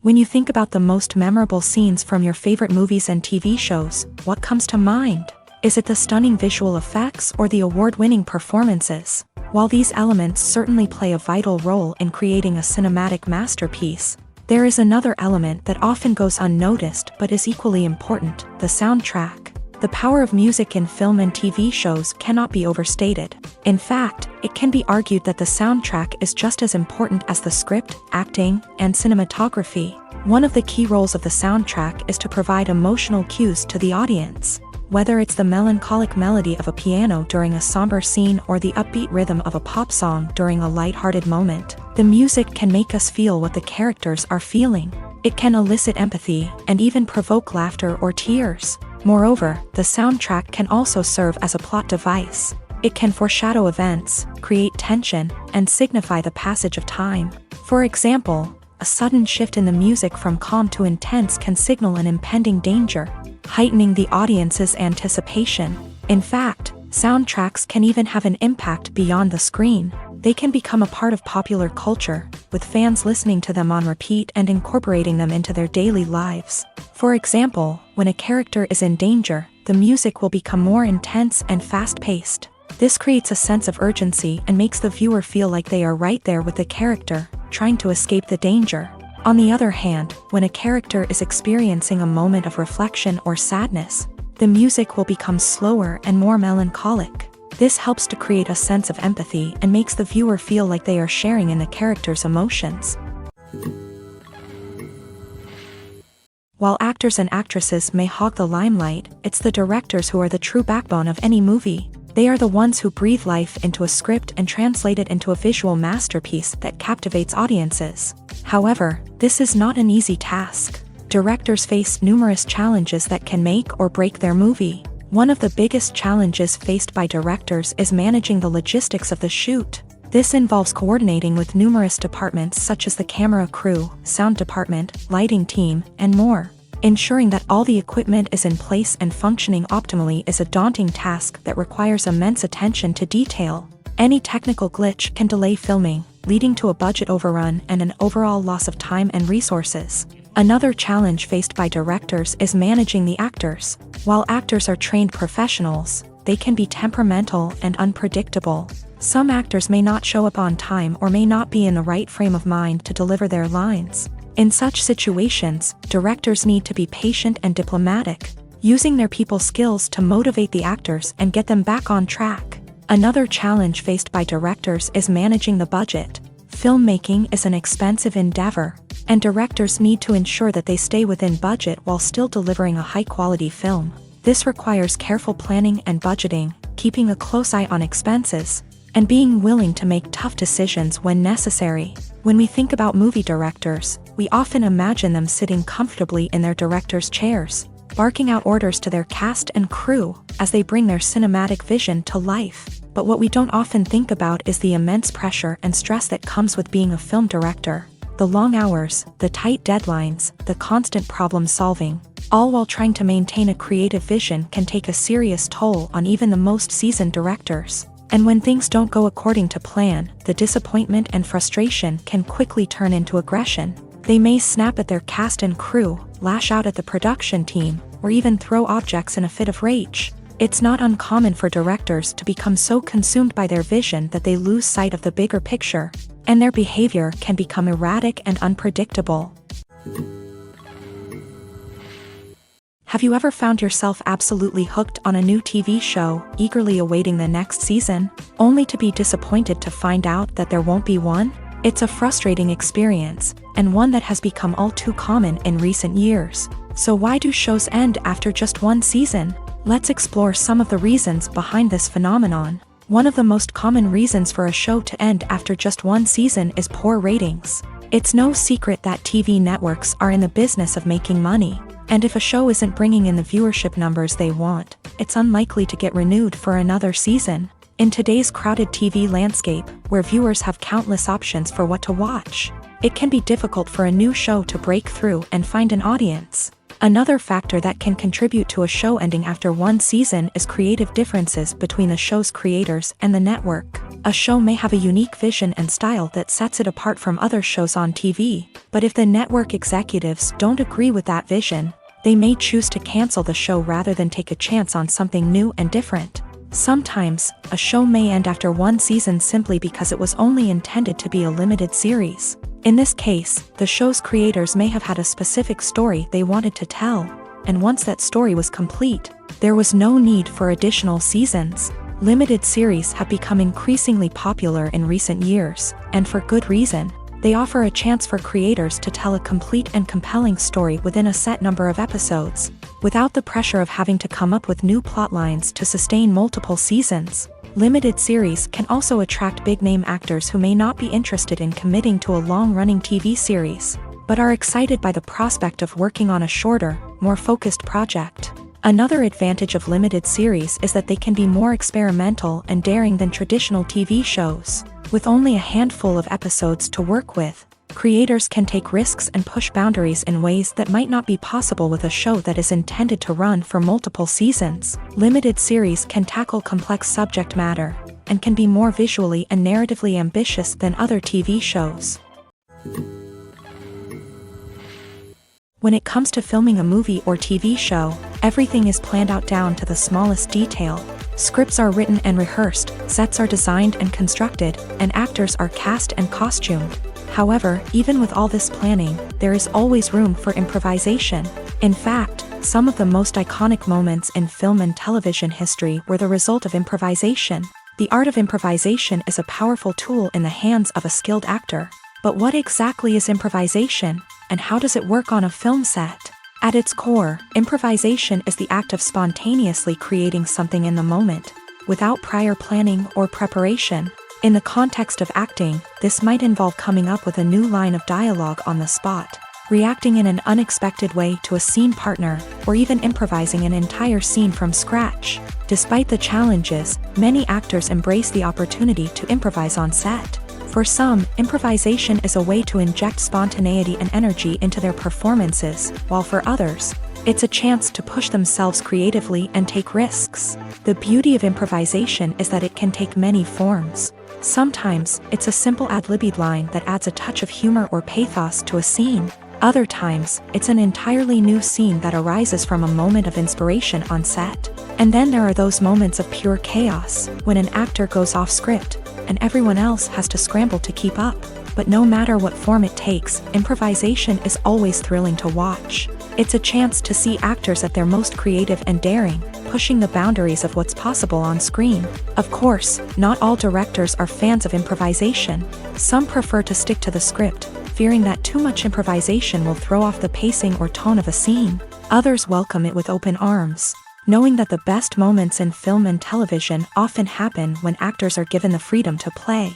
When you think about the most memorable scenes from your favorite movies and TV shows, what comes to mind? Is it the stunning visual effects or the award-winning performances? While these elements certainly play a vital role in creating a cinematic masterpiece, there is another element that often goes unnoticed but is equally important: the soundtrack. The power of music in film and TV shows cannot be overstated. In fact, it can be argued that the soundtrack is just as important as the script, acting, and cinematography. One of the key roles of the soundtrack is to provide emotional cues to the audience. Whether it's the melancholic melody of a piano during a somber scene or the upbeat rhythm of a pop song during a lighthearted moment, the music can make us feel what the characters are feeling. It can elicit empathy and even provoke laughter or tears. Moreover, the soundtrack can also serve as a plot device. It can foreshadow events, create tension, and signify the passage of time. For example, a sudden shift in the music from calm to intense can signal an impending danger, heightening the audience's anticipation. In fact, soundtracks can even have an impact beyond the screen. They can become a part of popular culture, with fans listening to them on repeat and incorporating them into their daily lives. For example, when a character is in danger, the music will become more intense and fast-paced. This creates a sense of urgency and makes the viewer feel like they are right there with the character, trying to escape the danger. On the other hand, when a character is experiencing a moment of reflection or sadness, the music will become slower and more melancholic. This helps to create a sense of empathy and makes the viewer feel like they are sharing in the character's emotions. While actors and actresses may hog the limelight, it's the directors who are the true backbone of any movie. They are the ones who breathe life into a script and translate it into a visual masterpiece that captivates audiences. However, this is not an easy task. Directors face numerous challenges that can make or break their movie. One of the biggest challenges faced by directors is managing the logistics of the shoot. This involves coordinating with numerous departments such as the camera crew, sound department, lighting team, and more. Ensuring that all the equipment is in place and functioning optimally is a daunting task that requires immense attention to detail. Any technical glitch can delay filming, leading to a budget overrun and an overall loss of time and resources. Another challenge faced by directors is managing the actors. While actors are trained professionals, they can be temperamental and unpredictable. Some actors may not show up on time or may not be in the right frame of mind to deliver their lines. In such situations, directors need to be patient and diplomatic, using their people skills to motivate the actors and get them back on track. Another challenge faced by directors is managing the budget. Filmmaking is an expensive endeavor, and directors need to ensure that they stay within budget while still delivering a high-quality film. This requires careful planning and budgeting, keeping a close eye on expenses, and being willing to make tough decisions when necessary. When we think about movie directors, we often imagine them sitting comfortably in their director's chairs, barking out orders to their cast and crew as they bring their cinematic vision to life. But what we don't often think about is the immense pressure and stress that comes with being a film director. The long hours, the tight deadlines, the constant problem solving, all while trying to maintain a creative vision can take a serious toll on even the most seasoned directors. And when things don't go according to plan, the disappointment and frustration can quickly turn into aggression. They may snap at their cast and crew, lash out at the production team, or even throw objects in a fit of rage. It's not uncommon for directors to become so consumed by their vision that they lose sight of the bigger picture, and their behavior can become erratic and unpredictable. Have you ever found yourself absolutely hooked on a new TV show, eagerly awaiting the next season, only to be disappointed to find out that there won't be one? It's a frustrating experience, and one that has become all too common in recent years. So why do shows end after just one season? Let's explore some of the reasons behind this phenomenon. One of the most common reasons for a show to end after just one season is poor ratings. It's no secret that TV networks are in the business of making money. And if a show isn't bringing in the viewership numbers they want, it's unlikely to get renewed for another season. In today's crowded TV landscape, where viewers have countless options for what to watch, it can be difficult for a new show to break through and find an audience. Another factor that can contribute to a show ending after one season is creative differences between the show's creators and the network. A show may have a unique vision and style that sets it apart from other shows on TV, but if the network executives don't agree with that vision, they may choose to cancel the show rather than take a chance on something new and different. Sometimes, a show may end after one season simply because it was only intended to be a limited series. In this case, the show's creators may have had a specific story they wanted to tell, and once that story was complete, there was no need for additional seasons. Limited series have become increasingly popular in recent years, and for good reason. They offer a chance for creators to tell a complete and compelling story within a set number of episodes, without the pressure of having to come up with new plotlines to sustain multiple seasons. Limited series can also attract big-name actors who may not be interested in committing to a long-running TV series, but are excited by the prospect of working on a shorter, more focused project. Another advantage of limited series is that they can be more experimental and daring than traditional TV shows. With only a handful of episodes to work with, creators can take risks and push boundaries in ways that might not be possible with a show that is intended to run for multiple seasons. Limited series can tackle complex subject matter, and can be more visually and narratively ambitious than other TV shows. When it comes to filming a movie or TV show, everything is planned out down to the smallest detail. Scripts are written and rehearsed, sets are designed and constructed, and actors are cast and costumed. However, even with all this planning, there is always room for improvisation. In fact, some of the most iconic moments in film and television history were the result of improvisation. The art of improvisation is a powerful tool in the hands of a skilled actor. But what exactly is improvisation, and how does it work on a film set? At its core, improvisation is the act of spontaneously creating something in the moment, without prior planning or preparation. In the context of acting, this might involve coming up with a new line of dialogue on the spot, reacting in an unexpected way to a scene partner, or even improvising an entire scene from scratch. Despite the challenges, many actors embrace the opportunity to improvise on set. For some, improvisation is a way to inject spontaneity and energy into their performances, while for others, it's a chance to push themselves creatively and take risks. The beauty of improvisation is that it can take many forms. Sometimes, it's a simple ad-libbed line that adds a touch of humor or pathos to a scene. Other times, it's an entirely new scene that arises from a moment of inspiration on set. And then there are those moments of pure chaos, when an actor goes off script, and everyone else has to scramble to keep up. But no matter what form it takes, improvisation is always thrilling to watch. It's a chance to see actors at their most creative and daring, pushing the boundaries of what's possible on screen. Of course, not all directors are fans of improvisation. Some prefer to stick to the script, fearing that too much improvisation will throw off the pacing or tone of a scene. Others welcome it with open arms, knowing that the best moments in film and television often happen when actors are given the freedom to play.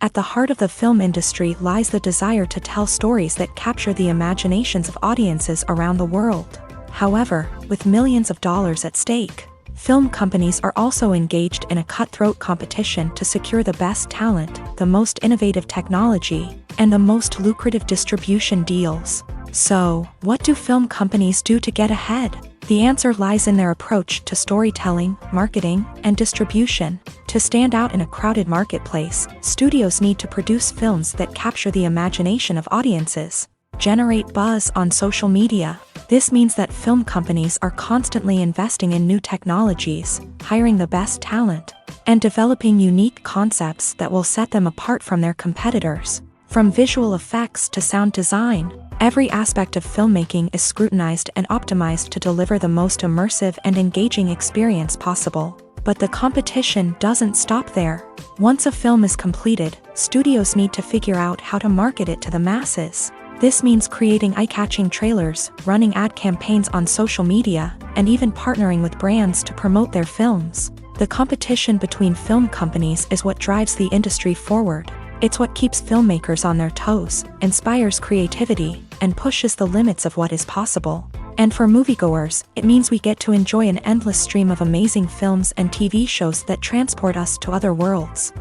At the heart of the film industry lies the desire to tell stories that capture the imaginations of audiences around the world. However, with millions of dollars at stake, film companies are also engaged in a cutthroat competition to secure the best talent, the most innovative technology, and the most lucrative distribution deals. So, what do film companies do to get ahead? The answer lies in their approach to storytelling, marketing, and distribution. To stand out in a crowded marketplace, studios need to produce films that capture the imagination of audiences, generate buzz on social media. This means that film companies are constantly investing in new technologies, hiring the best talent, and developing unique concepts that will set them apart from their competitors. From visual effects to sound design, every aspect of filmmaking is scrutinized and optimized to deliver the most immersive and engaging experience possible. But the competition doesn't stop there. Once a film is completed, studios need to figure out how to market it to the masses. This means creating eye-catching trailers, running ad campaigns on social media, and even partnering with brands to promote their films. The competition between film companies is what drives the industry forward. It's what keeps filmmakers on their toes, inspires creativity, and pushes the limits of what is possible. And for moviegoers, it means we get to enjoy an endless stream of amazing films and TV shows that transport us to other worlds.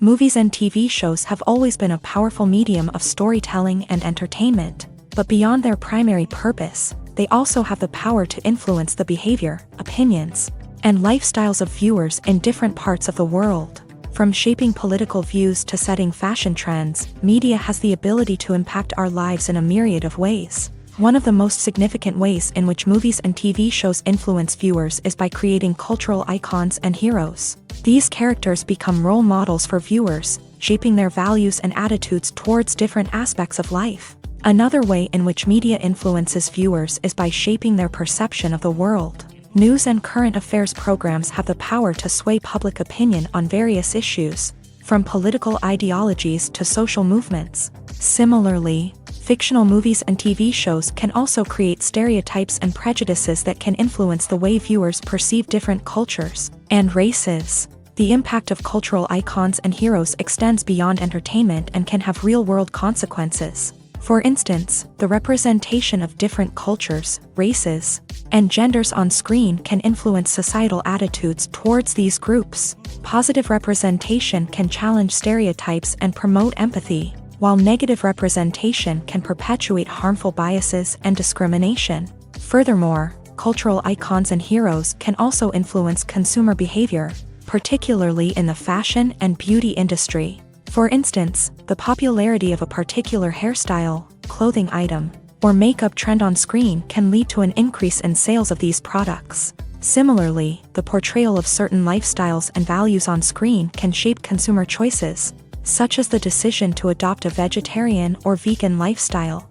Movies and TV shows have always been a powerful medium of storytelling and entertainment, but beyond their primary purpose, they also have the power to influence the behavior, opinions, and lifestyles of viewers in different parts of the world. From shaping political views to setting fashion trends, media has the ability to impact our lives in a myriad of ways. One of the most significant ways in which movies and TV shows influence viewers is by creating cultural icons and heroes. These characters become role models for viewers, shaping their values and attitudes towards different aspects of life. Another way in which media influences viewers is by shaping their perception of the world. News and current affairs programs have the power to sway public opinion on various issues, from political ideologies to social movements. Similarly, fictional movies and TV shows can also create stereotypes and prejudices that can influence the way viewers perceive different cultures and races. The impact of cultural icons and heroes extends beyond entertainment and can have real-world consequences. For instance, the representation of different cultures, races, and genders on screen can influence societal attitudes towards these groups. Positive representation can challenge stereotypes and promote empathy, while negative representation can perpetuate harmful biases and discrimination. Furthermore, cultural icons and heroes can also influence consumer behavior, particularly in the fashion and beauty industry. For instance, the popularity of a particular hairstyle, clothing item, or makeup trend on screen can lead to an increase in sales of these products. Similarly, the portrayal of certain lifestyles and values on screen can shape consumer choices, such as the decision to adopt a vegetarian or vegan lifestyle.